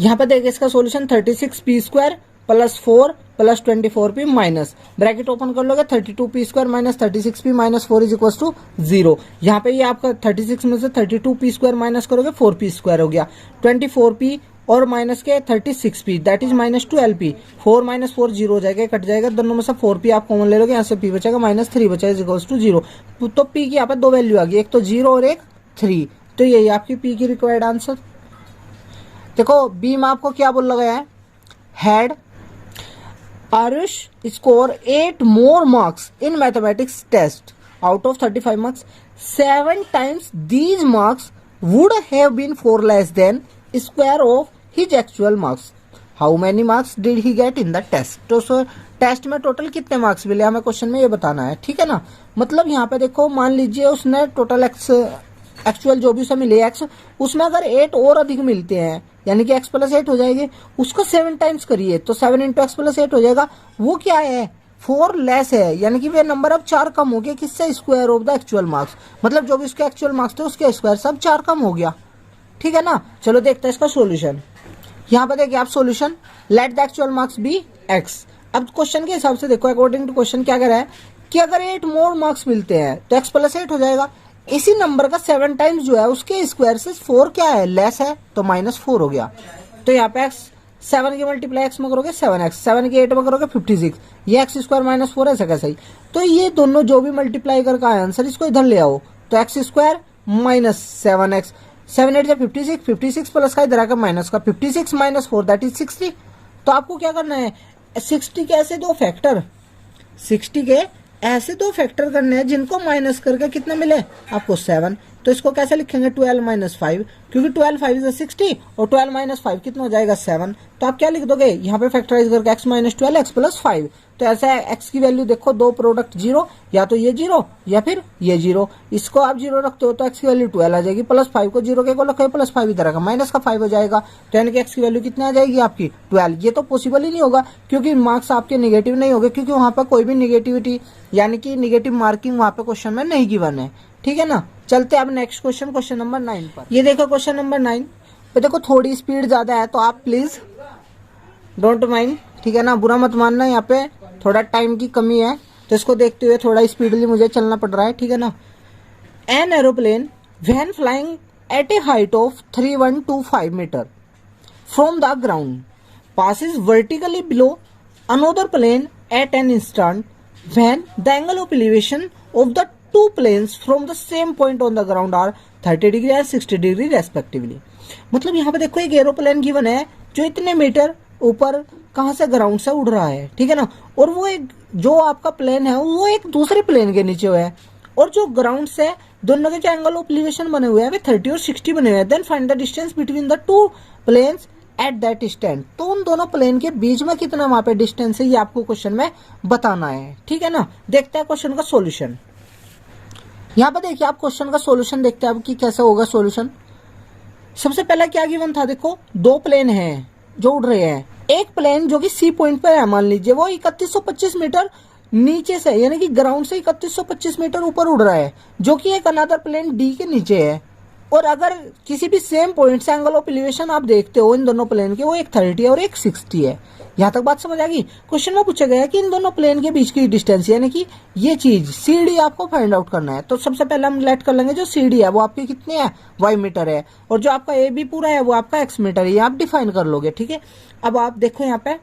यहाँ पे देखिए इसका solution 36p² + 4 + 24p minus bracket open कर लोगे 32p² - 36p - 4 is equal to 0। यहाँ पे ये आपका 36 में से 32p² माइनस करोगे 4p² हो गया, 24p और माइनस के 36p दैट इज -12p, 4 - 4 0 हो जाएगा, कट जाएगा, दोनों में से 4p आप कॉमन ले लोगे, यहाँ से p बचेगा -3 बचा इज इक्वल टू 0। तो p की यहाँ पे 2 वैल्यू आ गई, एक तो 0 और एक 3, तो यही आपकी p की रिक्वायर्ड आंसर। देखो बी में आपको क्या बोल गया है, had Arush score 8 more marks in mathematics test out of 35 marks. 7 times these marks would have been 4 less than square of his actual marks. How many marks did he get in the test? तो test में total कितने marks मिले हमें question में ये बताना है। ठीक है ना, मतलब यहाँ पे देखो मान लीजिए उसने टोटल एक्चुअल जो भी उसे मिले एक्स, उसमें अगर 8 और अधिक मिलते हैं यानी कि x + 8 हो जाएगी, उसको 7 टाइम्स करिए तो 7 × x + 8 हो जाएगा। वो क्या है 4 लेस है यानी कि वे नंबर अब 4 कम हो गया, किससे square of the actual marks, मतलब जो भी उसके एक्चुअल मार्क्स थे उसके स्क्वायर सब 4 कम हो गया। ठीक है ना, चलो देखते हैं इसका सोल्यूशन। यहाँ पे देखिए आप solution, let the actual marks be x। अब क्वेश्चन के हिसाब से देखो अकॉर्डिंग टू क्वेश्चन क्या कह रहा है कि अगर 8 मोर मार्क्स मिलते हैं तो x + 8 हो जाएगा, इसी नंबर का 7 टाइम्स जो है उसके स्क्वायर से 4 क्या है लेस है तो -4 हो गया। तो यहाँ पे x 7 की मल्टीप्लाई x में करोगे 7x, 7 की 8 में करोगे 56, ये x² - 4 ऐसा कैसा ही, तो ये दोनों जो भी मल्टीप्लाई करके आए आंसर इसको इधर ले आओ तो x² - 7x, 7 8 56, 56 प्लस का इधर आकर माइनस का 56 - 4 दैट इज 60। तो आपको क्या करना है 60 के ऐसे दो फैक्टर, 60 के ऐसे दो फैक्टर करने हैं जिनको माइनस करके कितना मिले आपको 7। तो इसको कैसे लिखेंगे 12 - 5, क्योंकि 12 5 इज 60 और 12 - 5 कितना हो जाएगा 7। तो आप क्या लिख दोगे यहाँ पे फैक्टराइज करके x - 12 x + 5। तो ऐसा है x की वैल्यू देखो दो प्रोडक्ट 0, या तो ये 0 या फिर ये 0, इसको आप 0 रखते हो तो x की वैल्यू 12 आ जाएगी, +5 को 0 के को रखो +5 इधर आएगा माइनस का 5 हो जाएगा, तो यानी कि x की वैल्यू कितनी आ जाएगी आपकी 12। ये तो पॉसिबल ही नहीं होगा क्योंकि मार्क्स आपके निगेटिव नहीं होंगे, क्योंकि वहां पर कोई भी निगेटिविटी यानी कि निगेटिव मार्किंग वहां पे क्वेश्चन में नहीं गिवन है। ठीक है ना, चलते हैं अब नेक्स्ट क्वेश्चन नंबर 9 पर। ये देखो क्वेश्चन नंबर 9 पे देखो थोड़ी स्पीड ज्यादा है तो आप प्लीज डोंट माइंड, ठीक है ना, बुरा मत मानना, यहाँ पे थोड़ा टाइम की कमी है तो इसको देखते हुए थोड़ा स्पीडली मुझे चलना पड़ रहा है। ठीक है ना, an aeroplane when flying at a height of 3125 metre from the ground passes vertically below another plane at an instant when the angle of elevation of the two planes from the same point on the ground are 30 degree and 60 degree respectively. मतलब यहाँ पे देखो एक aeroplane given है जो इतने metre ऊपर कहाँ से ग्राउंड से उड़ रहा है, ठीक है ना, और वो एक जो आपका प्लेन है वो एक दूसरे प्लेन के नीचे हुआ है, और जो ग्राउंड से दोनों के जो एंगल ऑफ एलिवेशन बने हुए हैं वे 30 और 60 बने हुए हैं। Then find the distance between the two planes at that stand. तो उन दोनों प्लेन के बीच में कितना वहां पे डिस्टेंस है ये आपको क्वेश्चन में बताना है। ठीक है ना, देखते हैं क्वेश्चन का सॉल्यूशन। यहाँ पे देखिए आप क्वेश्चन का सॉल्यूशन देखते हैं अब कि कैसे होगा सॉल्यूशन। सबसे पहला क्या गिवन था, देखो दो प्लेन हैं जो उड़ रहे हैं, एक प्लेन जो कि सी पॉइंट पर है मान लीजिए वो 3125 मीटर नीचे से यानी कि ग्राउंड से 3125 मीटर ऊपर उड़ रहा है, जो कि एक अनदर प्लेन डी के नीचे है। और अगर किसी भी सेम पॉइंट से एंगल ऑफ एलिवेशन आप देखते हो इन दोनों प्लेन के, वो एक 30 और एक 60 है। यहाँ तक बात समझ आ गई। क्वेश्चन में पूछा गया है कि इन दोनों प्लेन के बीच की डिस्टेंस यानी कि ये चीज सी डी आपको फाइंड आउट करना है। तो सबसे पहले हम लेट कर लेंगे जो सी डी है वो आपकी कितनी है y मीटर है, और जो आपका ए बी पूरा है वो आपका x मीटर है, ये आप डिफाइन कर लोगे। ठीक है, अब आप देखो यहाँ पे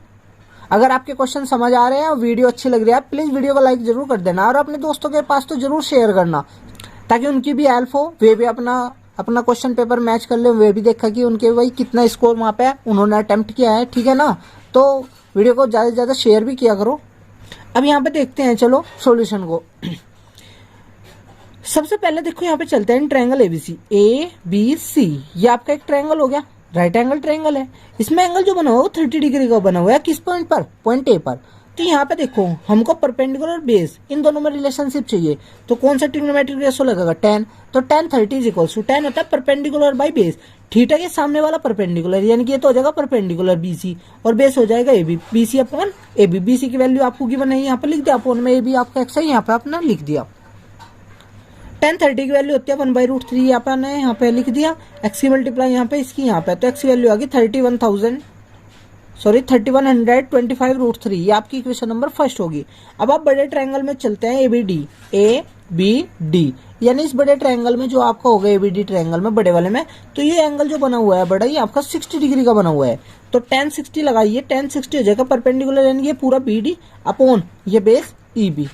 अगर आपके क्वेश्चन समझ आ रहे हैं और वीडियो अच्छी लग रही है प्लीज वीडियो को लाइक जरूर कर देना और अपने दोस्तों के पास तो जरूर शेयर करना ताकि उनकी भी हेल्प हो, वे भी अपना अपना क्वेश्चन पेपर मैच कर ले, वे भी देखा कि उनके भाई कितना स्कोर वहाँ पे उन्होंने अटेम्प्ट किया है, ठीक है ना। तो वीडियो को ज़्यादा से ज़्यादा शेयर भी किया करो। अब यहाँ पे देखते हैं चलो सॉल्यूशन को। सबसे पहले देखो यहाँ पे चलते हैं triangle ABC, A B C, ये आपका एक ट्रायंगल हो गया, राइट एंगल ट्रायंगल है। इसमें एंगल जो बना हुआ है वो 30 डिग्री का बना हुआ है, किस पॉइंट पर, पॉइंट ए पर। तो यहाँ पे देखो हमको परपेंडिकुलर और बेस इन दोनों में रिलेशनशिप चाहिए, तो कौन सा ट्रिग्नोमेट्रिक रेशो लगेगा, 10। तो 10 30 इज इक्वल टू 10 होता है परपेंडिकुलर बाई बेस। थीटा के सामने वाला परपेंडिकुलर, यानी कि ये तो हो जाएगा परपेंडिकुलर बीसी, और बेस हो जाएगा A B, BC upon A B. BC की वैल्यू आपको गिवन है, यहाँ पे लिख दिया, अपॉन में ए बी आपका एक्स है, यहाँ पे आपने लिख दिया। 10 30 की वैल्यू होती है 1/√3, यहाँ पे लिख दिया। एक्स की मल्टीप्लाई यहाँ पे इसकी, यहाँ पे तो एक्स की वैल्यू आ गई 3125/√3, ये आपकी इक्वेशन नंबर फर्स्ट होगी। अब आप बड़े ट्रायंगल में चलते हैं, ए बी डी, यानी इस बड़े ट्रायंगल में जो आपका होगा ABD ट्रायंगल में बड़े वाले में, तो ये एंगल जो बना हुआ है बड़ा, ये आपका 60 डिग्री का बना हुआ है। तो 10 60 लगाइए, 10 60 हो जाएगा परपेंडिकुलर, यानी ये पूरा BD अपॉन ये बेस EB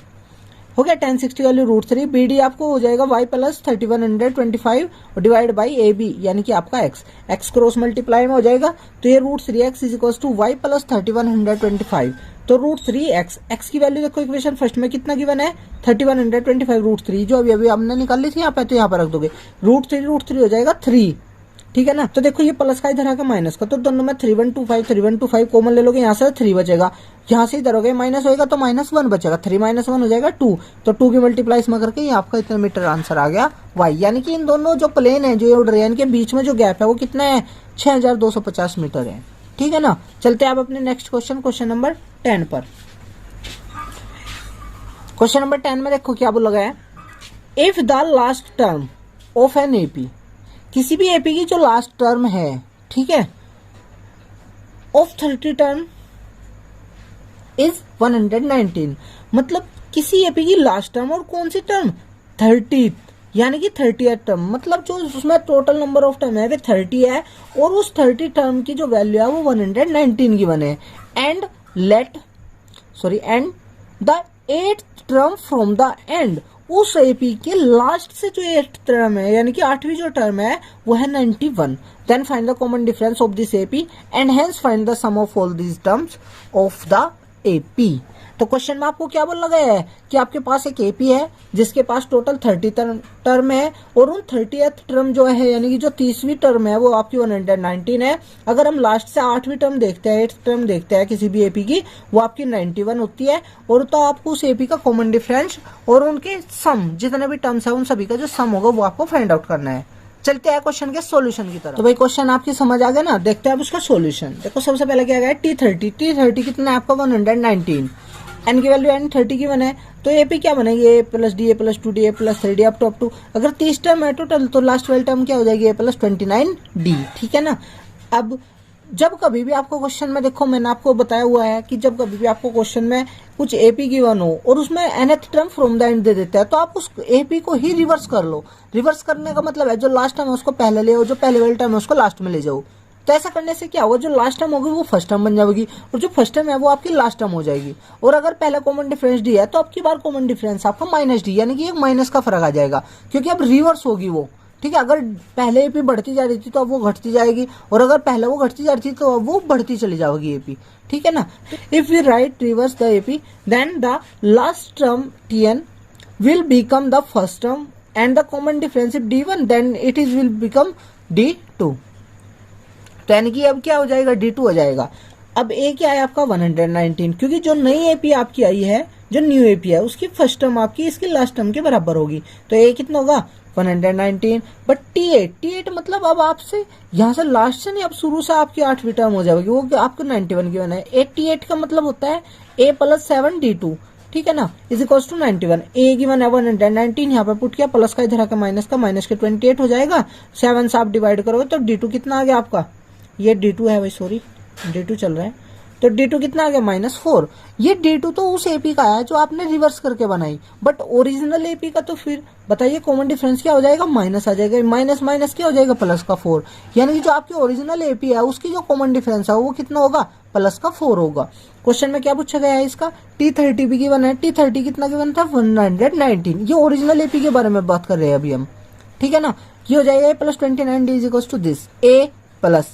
हो गया। 10 60 वैल्यू √3, BD आपको हो जाएगा y plus 3125 divide by AB, यानी कि आपका x क्रॉस मल्टीप्लाई में हो जाएगा, तो ये √3x is equal to y plus 3125, तो √3x, x की वैल्यू देखो इक्वेशन फर्स्ट में कितना गिवन है 3125 √3, जो अभी हमने निकाल ली थी यहाँ पे, तो यहाँ पर रख दोगे √3 हो जाएगा 3, ठीक है ना। तो देखो ये प्लस का इधर आके माइनस का, तो दोनों में 3125 कॉमन ले लोगे, यहाँ से 3 बचेगा, यहाँ से इधर हो गया माइनस होएगा तो -1 बचेगा, 3 - 1 हो जाएगा 2, तो 2 की मल्टीप्लाई इसमें करके ये आपका इतना मीटर आंसर आ गया y, यानी कि इन दोनों जो प्लेन है जो ये उड़ रहे हैं इनके बीच में जो गैप है वो कितना है 6250 मीटर है, ठीक है ना। चलते हैं आप अपने नेक्स्ट क्वेश्चन नंबर 10 पर। क्वेश्चन नंबर 10 में देखो क्या बोला गया है, if the last term of an AP, किसी भी एपी की जो लास्ट टर्म है, ठीक है, ऑफ 30 टर्म इज 119, मतलब किसी एपी की लास्ट टर्म, और कौन सी टर्म 30, यानी कि 30th टर्म, मतलब जो उसमें टोटल नंबर ऑफ टर्म है वे 30 है, और उस 30 टर्म की जो वैल्यू है वो 119 की बने, and the 8th term from the end, उस एपी के लास्ट से जो 8th टर्म है, यानी कि 8वीं जो टर्म है वो है 91, then find the common difference of this AP and hence find the sum of all these terms of the AP. तो क्वेश्चन में आपको क्या बोला गया है कि आपके पास एक एपी है जिसके पास टोटल 30 टर्म है, और उन 30th टर्म जो है, यानी कि जो 30वीं टर्म है वो आपकी 119 है। अगर हम लास्ट से 8वीं टर्म देखते हैं, 8th टर्म देखते हैं किसी भी एपी की, वो आपकी 91 होती है, और तो आपको उस एपी का कॉमन डिफरेंस और उनके सम, जितने भी टर्म्स है उन सभी का जो सम होगा वो आपको फाइंड आउट करना है। चलते हैं क्वेश्चन के सॉल्यूशन की तरफ। तो भाई क्वेश्चन आपकी समझ आ गया ना, देखते हैं अब उसका सॉल्यूशन। देखो सबसे पहले क्या गया है T30 कितना है आपका 119, एन की वैल्यू एन 30 की बने, तो एपी क्या बनेगी ए प्लस डी, ए प्लस 2डी, ए प्लस 3डी अप टू। अगर 30 टर्म है टोटल, तो लास्ट वाली टर्म क्या हो जाएगी ए प्लस 29d, ठीक है ना। अब जब कभी भी आपको क्वेश्चन में, देखो मैंने आपको बताया हुआ है कि जब कभी भी आपको क्वेश्चन में कुछ एपी गिवन हो और उसमें nth term from the and they देता है, तो आप उस एपी को ही रिवर्स कर लो। रिवर्स करने का मतलब है जो लास्ट टर्म है उसको पहले ले, और जो पहले वाली टर्म है उसको लास्ट में ले जाओ। तो ऐसा करने से क्या होगा, जो लास्ट टर्म होगी वो फर्स्ट टर्म बन जाएगी, और जो फर्स्ट टर्म है वो आपकी लास्ट टर्म हो जाएगी। और अगर पहला कॉमन डिफरेंस डी है तो आपकी बार कॉमन डिफरेंस आपका -d, यानी कि एक माइनस का फर्क आ जाएगा, क्योंकि अब रिवर्स होगी वो, ठीक है। अगर पहले एपी बढ़ती जा रही थी तो अब वो घटती जाएगी, और अगर पहले वो घटती जा रही थी तो अब वो बढ़ती चली जाएगी एपी, ठीक है ना। If we write reverse the AP then the last term Tn will become the first term and the common difference if d1 then it is will become d2, तो यानी कि अब क्या हो जाएगा d2 हो जाएगा। अब ए क्या है आपका 119, क्योंकि जो नई एपी आपकी आई है, जो न्यू एपी है, उसकी फर्स्ट टर्म आपकी इसकी लास्ट टर्म के बराबर होगी, तो ए कितना होगा 119। बट T8 मतलब अब आपसे यहाँ से लास्ट से नहीं, अब शुरू से आपकी 8वीं टर्म हो जाएगी, वो आपको 91 की बना है। T8 का मतलब होता है a प्लस 7d2, ठीक है ना, इज इक्वल टू 91। ए की वन है 119, यहाँ पे पुट किया, प्लस का इधर आकर माइनस के 28 हो जाएगा, 7 से आप डिवाइड करोगे तो d2 कितना आ गया आपका, ये d2 है भाई, सॉरी d2 चल रहा है, तो d2 कितना आ गया -4। ये d2 तो उस एपी का है जो आपने रिवर्स करके बनाई, बट ओरिजिनल एपी का तो फिर बताइए कॉमन डिफरेंस क्या हो जाएगा, माइनस आ जाएगा, माइनस क्या हो जाएगा प्लस का 4, यानी कि जो आपकी ओरिजिनल एपी है उसकी जो कॉमन डिफरेंस है वो कितना होगा प्लस का 4 होगा। क्वेश्चन में क्या पूछा गया है इसका, T30 भी गिवन है, T30 कितना गिवन था 119, ये ओरिजिनल एपी के बारे में बात कर रहे हैं अभी हम, ठीक है ना। ये हो जाएगा a plus 29 d is equal to this, a plus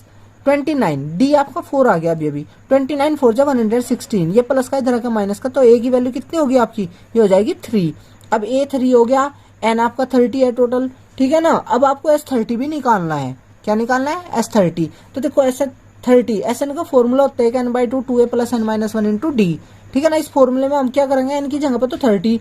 29 d आपका 4 आ गया अभी 29 4 जा 116, ये प्लस का इधर का माइनस का, तो a की वैल्यू कितनी होगी आपकी, ये हो जाएगी 3। अब a 3 हो गया, n आपका 30 है टोटल, ठीक है ना। अब आपको s30 भी निकालना है, क्या निकालना है, s30। तो देखो s30 Sn का फॉर्मूला होता है n/2 2a plus n minus 1 into D, ठीक है ना। इस फॉर्मूले में हम क्या करेंगे, n की जगह पे तो 30,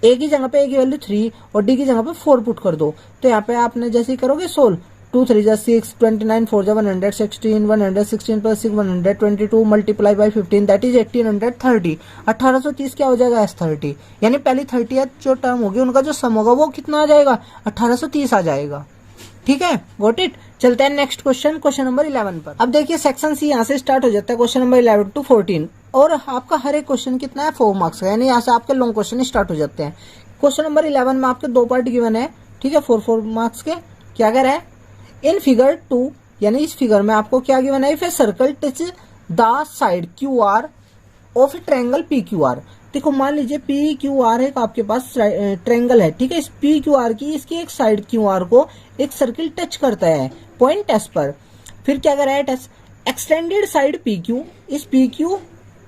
a की जगह पे a की वैल्यू 3 और d की जगह पे 4 पुट कर दो। तो यहाँ पे आपने जैसे ही करोगे सोल्व, 2 3 जा 6, 29 4 जा 116, 116 plus 6 122 multiply by 15 that is 1830। 1830 क्या हो जाएगा, s30, यानी पहली 30th जो टर्म होगी उनका जो सम होगा वो कितना आ जाएगा, 1830 आ जाएगा, ठीक है, गॉट इट। चलते हैं नेक्स्ट क्वेश्चन, क्वेश्चन नंबर 11 पर। अब देखिए सेक्शन सी यहाँ से स्टार्ट हो जाता है, क्वेश्चन नंबर 11 टू 14, और आपका हर एक क्वेश्चन कितना है, 4 मार्क्स का, यानी यहाँ से आपके लॉन्ग क्वेश्चन स्टार्ट हो जाते हैं। क्वेश्चन नंबर 11 में आपके 2 पार्ट गिवन है, ठीक है, 4 मार्क्स के। क्या कह रहा है, इन फिगर 2, यानी इस फिगर में आपको क्या गिवन है, if a circle touch the side Q R of A triangle P Q are. देखो मान लीजिए पी क्यू आर एक आपके पास ट्रायंगल है, ठीक है, इस पी क्यू आर की इसकी एक साइड क्यू आर को एक सर्किल टच करता है पॉइंट एस पर। फिर क्या कर रहा है, test extended side P Q, इस P Q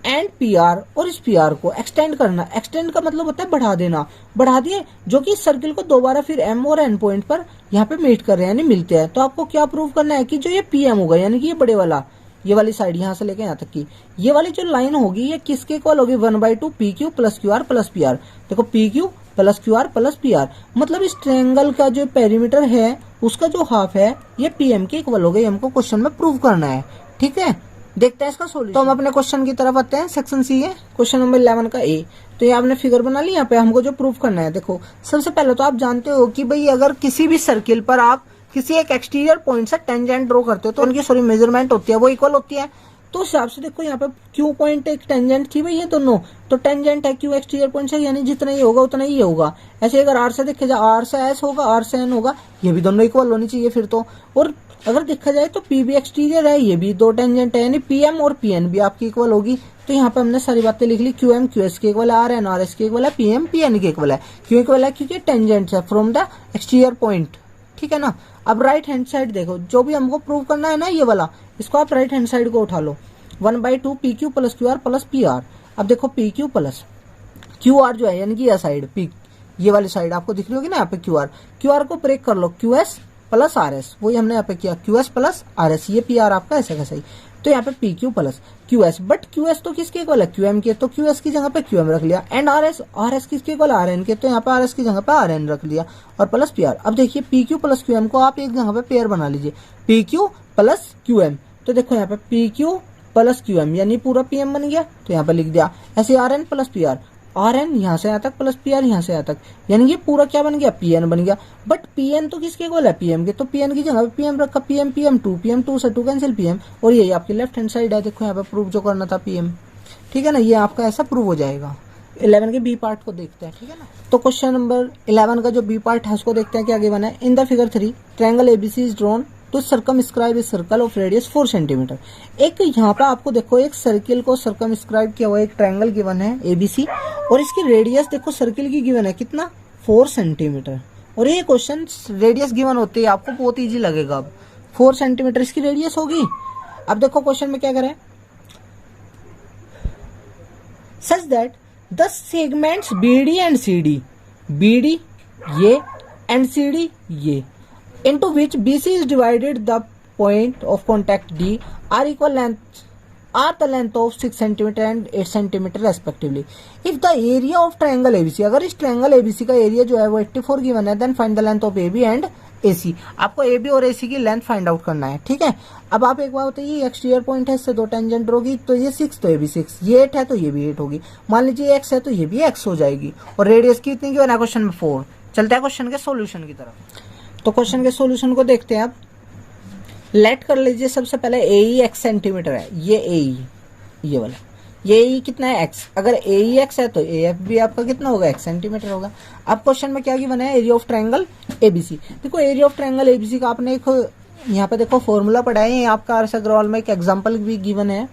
and P R और इस पी आर को एक्सटेंड करना। एक्सटेंड का मतलब होता है बढ़ा देना, बढ़ा दिए, जो कि इस सर्किल को दोबारा फिर एम और एन पॉइंट पर यहाँ पे मीट कर रहे हैं, यानी मिलते हैं। तो आपको क्या प्रूव करना है कि जो ये पी एम होगा, यानी कि ये बड़े वाला, ये वाली साइड यहाँ से लेके यहाँ तक की ये वाली जो लाइन होगी ये किसके इक्वल होगी, 1/2 P Q plus Q R plus P R. देखो P Q plus Q R plus P R, मतलब इस ट्रायंगल का जो पेरीमीटर है उसका जो हाफ है ये पीएम के इक्वल हो गई, हमको क्वेश्चन में प्रूव करना है, ठीक है। देखते हैं इसका सोल्यूशन। तो हम अपने क्वेश्चन की तरफ आते हैं, सेक्शन सी है, क्वेश्चन नंबर 11 का ए। तो ये आपने फिगर बना ली, यहाँ पे हमको जो प्रूव करना है। देखो सबसे पहले तो आप जानते हो कि भाई अगर किसी भी सर्किल पर आप किसी एक एक्सटीरियर पॉइंट से टेंजेंट ड्रॉ करते हो तो उनकी मेजरमेंट होती है वो इक्वल होती है। तो उस हिसाब से देखो यहाँ पे क्यू पॉइंट एक टेंजेंट थी भाई, ये दोनों तो टेंजेंट है क्यू एक्सटीरियर पॉइंट से, यानी जितना ही होगा उतना ही होगा। ऐसे अगर आर से देखे जाए, आर से एस होगा, आर से एन होगा, ये भी दोनों इक्वल होनी चाहिए फिर तो। और अगर देखा जाए तो पी भी एक्सटीरियर है, ये भी 2 टेंजेंट है, यानी पी एम और पी एन भी आपकी इक्वल होगी। तो यहाँ पे हमने सारी बातें लिख ली, क्यू एम क्यू एस के इक्वल है, आर एन आर एस के इक्वल है, पी एम पी एन के इक्वल है। क्यों इक्वल है, क्योंकि टेंजेंट है फ्रॉम द एक्सटीरियर पॉइंट, ठीक है ना। अब राइट हैंड साइड देखो, जो भी हमको प्रूव करना है ना ये वाला, इसको आप राइट हैंड साइड को उठा लो, 1/2 P Q plus Q R plus P R. अब देखो P Q plus Q are जो है, यानी कि यह साइड पी, ये वाली साइड आपको दिख रही होगी ना यहाँ पे क्यू आर को ब्रेक कर लो, Q S plus R S, वही हमने यहाँ पे किया, Q S plus R S, ये पी आर आपका ऐसा कैसा ही। तो यहाँ पे P Q plus Q S, but Q S तो किसके इक्वल है, क्यू एम के, तो क्यू एस की जगह पे क्यू एम रख लिया, एंड आर एस किसके इक्वल आर एन के, तो यहाँ पे आर एस की जगह पे आर एन रख लिया, और प्लस पी आर। अब देखिए P Q plus Q M को आप एक जगह पे पेयर बना लीजिए, P Q plus Q M. तो देखो यहाँ पे P Q plus Q M यानी पूरा पी एम बन गया, तो यहाँ पे लिख दिया। ऐसे R N plus P R N यहाँ से यहाँ तक प्लस पी आर यहाँ से यहाँ तक, यानी ये पूरा क्या बन गया, पी एन बन गया। बट पी एन तो किसके इक्वल है, पी एम के, तो पी एन की जगह पी एम रखा, पी एम 2 से 2 कैंसिल पी एम, और ये आपकी लेफ्ट हैंड साइड है। देखो यहाँ पे प्रूव जो करना था पी एम, ठीक है ना, ये आपका ऐसा प्रूव हो जाएगा। 11 के बी पार्ट को देखते हैं, ठीक है ना। तो क्वेश्चन नंबर 11 का जो बी पार्ट है उसको देखते हैं क्या गिवन है। In the figure 3 triangle ABC is drawn to circumscribe a circle of radius 4 centimetre. एक यहाँ पे आपको देखो एक सर्किल को सर्कमस्क्राइब किया हुआ एक ट्रायंगल गिवन है एबीसी, और इसकी रेडियस देखो सर्किल की गिवन है कितना, 4 सेंटीमीटर। और ये क्वेश्चन रेडियस गिवन होती है आपको बहुत ईजी लगेगा। अब 4 सेंटीमीटर इसकी रेडियस होगी। अब देखो क्वेश्चन में क्या करें, such that the segments BD and CD, BD ये एंड CD ये, into which BC is divided the point of contact D are equal length, are the length of 6 cm and 8 cm respectively. If the area of triangle ABC, अगर इस triangle ABC का area जो है वो 84 given है, then find the length of AB and AC। आपको AB और AC की लेंथ फाइंड आउट करना है, ठीक है। अब आप एक बार बताइए, एक्सटीरियर पॉइंट है, इससे 2 टेंजेंट होगी, तो ये 6 तो ये भी 6, ये 8 है तो ये भी 8 होगी। मान लीजिए x है तो ये भी x हो जाएगी, और रेडियस की इतनी गिवन है क्वेश्चन में 4। चलते हैं क्वेश्चन के सोल्यूशन की तरफ। तो क्वेश्चन के सॉल्यूशन को देखते हैं। आप लेट कर लीजिए सबसे पहले ए एक्स सेंटीमीटर है, ये ये वाला, ये कितना है x। अगर ए एक्स है तो ए एफ भी आपका कितना होगा, x सेंटीमीटर होगा। अब क्वेश्चन में क्या गिवन है, एरिया ऑफ ट्रायंगल एबीसी। देखो एरिया ऑफ ट्रायंगल एबीसी का आपने एक यहाँ पे देखो फॉर्मूला पढ़ा है, आपका आर एस अग्रवाल में एक एग्जाम्पल भी गिवन है।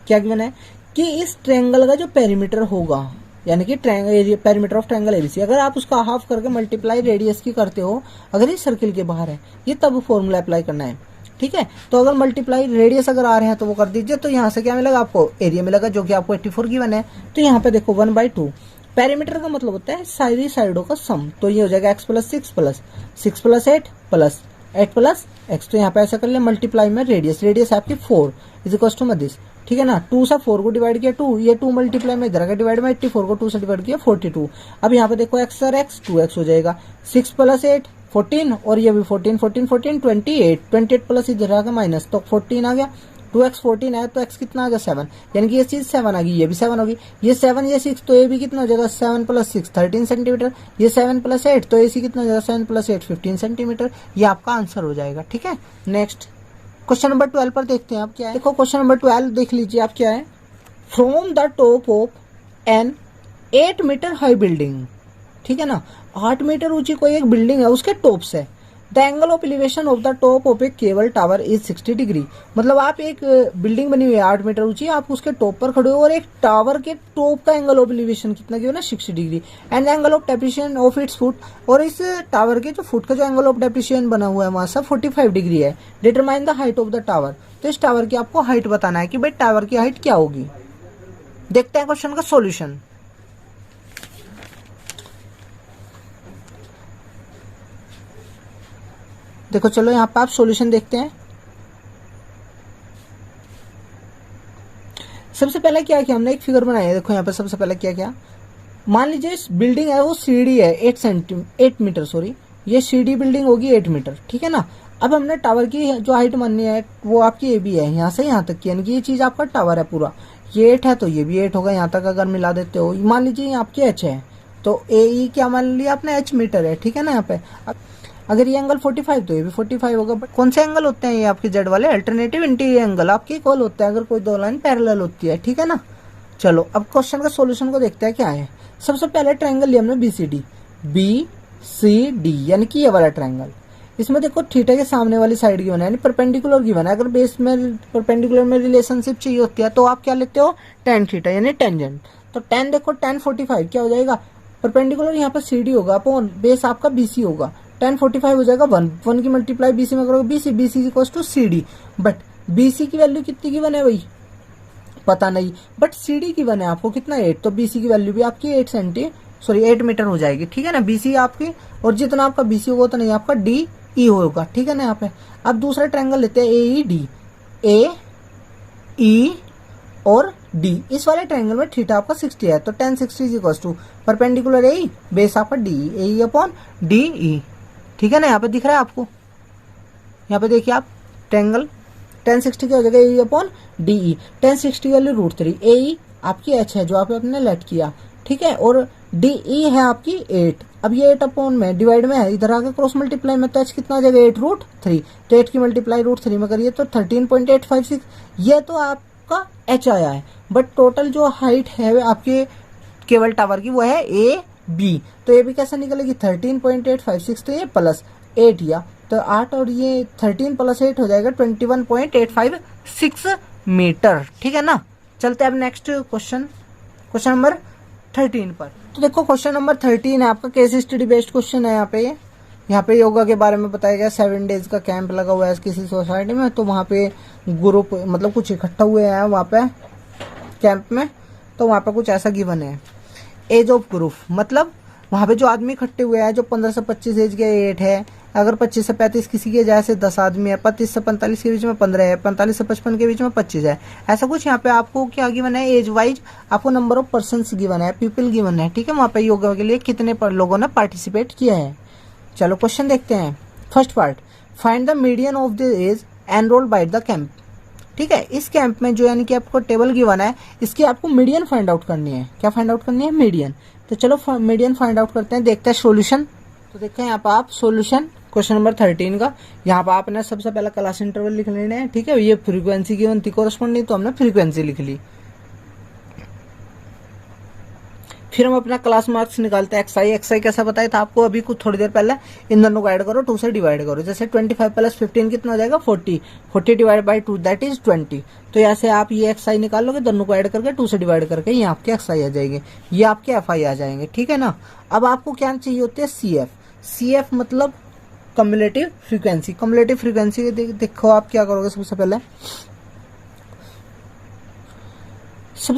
क्या गिवन है कि इस ट्रायंगल का जो पेरीमीटर होगा, यानी कि पेरीमीटर ऑफ ट्रायंगल एबीसी। अगर आप उसका हाफ करके मल्टीप्लाई रेडियस की करते हो, अगर ये सर्किल के बाहर है, ये तब फॉर्मूला अप्लाई करना है, ठीक है। तो अगर मल्टीप्लाई रेडियस अगर आ रहे हैं तो वो कर दीजिए। तो यहाँ से क्या मिलेगा आपको, एरिया मिलेगा जो कि आपको 84 गिवन है। तो यहाँ पे देखो 1/2 पेरीमीटर का मतलब होता है सारी साइडों का सम। तो ये हो जाएगा x + 6 + 6 + 8 + 8 + x। तो यहाँ पे ऐसा कर ले मल्टीप्लाई में रेडियस आपकी 4 = दिस, ठीक है ना। 2 से 4 को डिवाइड किया 2, ये 2 मल्टीप्लाई में इधर का डिवाइड में 84 को 2 से डिवाइड किया 42। अब यहाँ पे देखो x और x 2x हो जाएगा, 6 + 8 14 और ये भी 14 14 14 28 प्लस इधर आ गया माइनस, तो 14 आ गया। 2x 14 है तो x कितना आ गया 7, यानी कि ये चीज 7 आ गई, ये भी 7 होगी। ये 7 ये 6 तो ये भी कितना हो जाएगा 7 + 6 13 सेंटीमीटर। ये 7 + 8 तो ये कितना हो जाएगा 7 + 8 15 सेंटीमीटर। ये आपका आंसर हो जाएगा, ठीक है। नेक्स्ट क्वेश्चन नंबर 12 पर देखते हैं आप क्या है। देखो क्वेश्चन नंबर 12 देख लीजिए आप क्या है। From the top of an 8 metre high building, ठीक है ना, 8 मीटर ऊंची कोई एक बिल्डिंग है, उसके टॉप से the angle of elevation of the top of A cable tower is 60 degree. मतलब आप एक बिल्डिंग बनी हुई है 8 मीटर ऊंची, आप उसके टॉप पर खड़े हो और एक टावर के टॉप का एंगल ऑफ एलिवेशन कितना किया ना 60 degree. And angle of depreciation of its foot, और इस टावर के जो फुट का जो एंगल ऑफ डेप्रिसिएशन बना हुआ है वहां से 45 डिग्री है। Determine the height of the tower, तो इस टावर की आपको हाइट बताना है कि भाई टावर की हाइट क्या होगी। देखते हैं क्वेश्चन का सोल्यूशन। देखो चलो यहाँ पे आप सॉल्यूशन देखते हैं। सबसे पहले क्या किया हमने, एक फिगर बनाया है। देखो यहाँ पे सबसे पहले क्या किया, मान लीजिए इस बिल्डिंग है वो सीढ़ी है 8 मीटर सॉरी, ये सीढ़ी बिल्डिंग होगी 8 मीटर, ठीक है ना। अब हमने टावर की जो हाइट माननी है वो आपकी ए बी है, यहाँ से यहाँ तक की, यानी कि ये चीज आपका टावर है पूरा, ये 8 है तो ये भी 8 होगा, यहाँ तक अगर मिला देते हो। मान लीजिए आपकी एच है तो ए ई क्या मान लिया आपने, एच मीटर है, ठीक है ना। यहाँ पे अगर ये एंगल 45 तो ये भी 45 होगा। बट कौन से एंगल होते हैं ये आपके जेड वाले, अल्टरनेटिव इंटीरियर एंगल आपके इक्वल होते हैं अगर कोई दो लाइन पैरेलल होती है, ठीक है ना। चलो अब क्वेश्चन का सॉल्यूशन को देखते हैं क्या है। सबसे पहले ट्रायंगल लिया हमने बीसीडी, BCD यानी कि ये वाला ट्रायंगल। इसमें देखो थीटा के सामने वाली साइड गिवन है, यानी परपेंडिकुलर गिवन है। अगर बेस में परपेंडिकुलर में रिलेशनशिप चाहिए होती है तो आप क्या लेते हो, tan थीटा यानी टेंजेंट। तो tan देखो tan 45 क्या हो जाएगा, परपेंडिकुलर यहाँ पर CD होगा अपॉन बेस आपका BC होगा, tan 45 हो जाएगा 1 की मल्टीप्लाई BC में करोगे BC equals to CD। But BC की वैल्यू कितनी गिवन है भाई पता नहीं, बट CD की वन है आपको कितना 8, तो BC की वैल्यू भी आपकी 8 मीटर हो जाएगी, ठीक है ना। BC आपकी, और जितना आपका BC होगा उतना ही आपका DE होगा, ठीक है ना। यहाँ पे अब दूसरा ट्रायंगल लेते हैं AED, AE और D। इस वाले ट्रायंगल में थीटा आपका 60 है तो tan 60 is equals to perpendicular AE base आपका DE, AE अपॉन DE, ठीक है ना। यहाँ पे दिख रहा है आपको, यहाँ पे देखिए आप ट्रायंगल tan 60 क्या हो जाएगा AE upon DE। tan 60 value √3, AE आपकी H है जो आप आपने लेट किया, ठीक है, और DE है आपकी 8। अब ये 8 अपॉन में डिवाइड में है, इधर आके क्रॉस मल्टीप्लाई में तो H कितना आ जाएगा 8√3, तो 8 की मल्टीप्लाई √3 में करिए तो 13.856, ये तो आपका H आया है। बट टोटल जो हाइट है आपके केबल टावर की वो है AB, तो ये भी कैसे निकलेगी 13.856, तो ये प्लस 8 या तो 8 और ये 13 + 8 हो जाएगा 21.856 मीटर, ठीक है ना। चलते हैं अब नेक्स्ट क्वेश्चन नंबर 13 पर। तो देखो क्वेश्चन नंबर 13 है आपका केस स्टडी बेस्ड क्वेश्चन है। यहाँ पे योगा के बारे में बताया गया। 7 डेज का कैंप लगा हुआ है किसी सोसाइटी में, तो वहाँ पे ग्रुप मतलब कुछ इकट्ठा हुए हैं वहाँ पे कैंप में, तो वहाँ पे कुछ ऐसा गिवन है। एज ऑफ ग्रुप मतलब वहाँ पे जो आदमी इकट्ठे हुए हैं जो 15 से 25 एज के 8 है, अगर 25 से 35 किसी के जैसे 10 आदमी है, 35 से 45 के बीच में 15 है, 45 से 55 के बीच में 25 है, ऐसा कुछ। यहाँ पे आपको क्या गिवन है, एज वाइज आपको नंबर ऑफ पर्सन गिवन है, पीपल गिवन है, ठीक है। वहाँ पे योगा के लिए कितने लोगों ने पार्टिसिपेट किया है। चलो क्वेश्चन देखते हैं। First part, find the median of the age enrolled by the camp, ठीक है। इस कैंप में जो यानी कि आपको टेबल गिवन है, इसकी आपको मीडियन फाइंड आउट करनी है। क्या फाइंड आउट करनी है, मीडियन। तो चलो मीडियन फाइंड आउट करते हैं, देखते हैं सॉल्यूशन। तो देखते हैं यहाँ पर आप सॉल्यूशन क्वेश्चन नंबर 13 का। यहाँ पर आपने सबसे पहला क्लास इंटरवल लिख लेना है, ठीक है। ये फ्रीक्वेंसी गिवन थी कोरस्पॉन्डिंग, तो हमने फ्रीक्वेंसी लिख ली। फिर हम अपना क्लास मार्क्स निकालते हैं एक्सआई। एक्सआई कैसा बताया था आपको अभी कुछ थोड़ी देर पहले, इन दोनों को ऐड करो, 2 से डिवाइड करो। जैसे 25 प्लस 15 कितना हो जाएगा 40, 40 डिवाइड बाई 2 दैट इज 20। तो यहाँ से आप ये एक्सआई निकाल लोगे, दोनों को ऐड करके 2 से डिवाइड करके ये आपके एक्सआई आ जाएंगे, ये आपके एफआई आ जाएंगे, ठीक है ना। अब आपको क्या चाहिए होती है सीएफ। सीएफ मतलब कम्युलेटिव फ्रीक्वेंसी। कम्युलेटिव फ्रीक्वेंसी देखो आप क्या करोगे, सबसे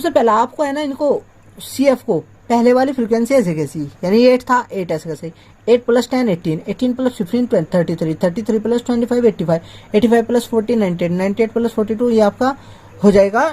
पहले आपको है ना इनको सीएफ को पहले वाली फ्रीक्वेंसी ऐसे कैसी, यानी 8 था 8 ऐसे कैसे, 8 plus 10 18, 18 plus 15 33, 33 plus 25 85, 85 plus 40 98, 98 plus 42 ये आपका हो जाएगा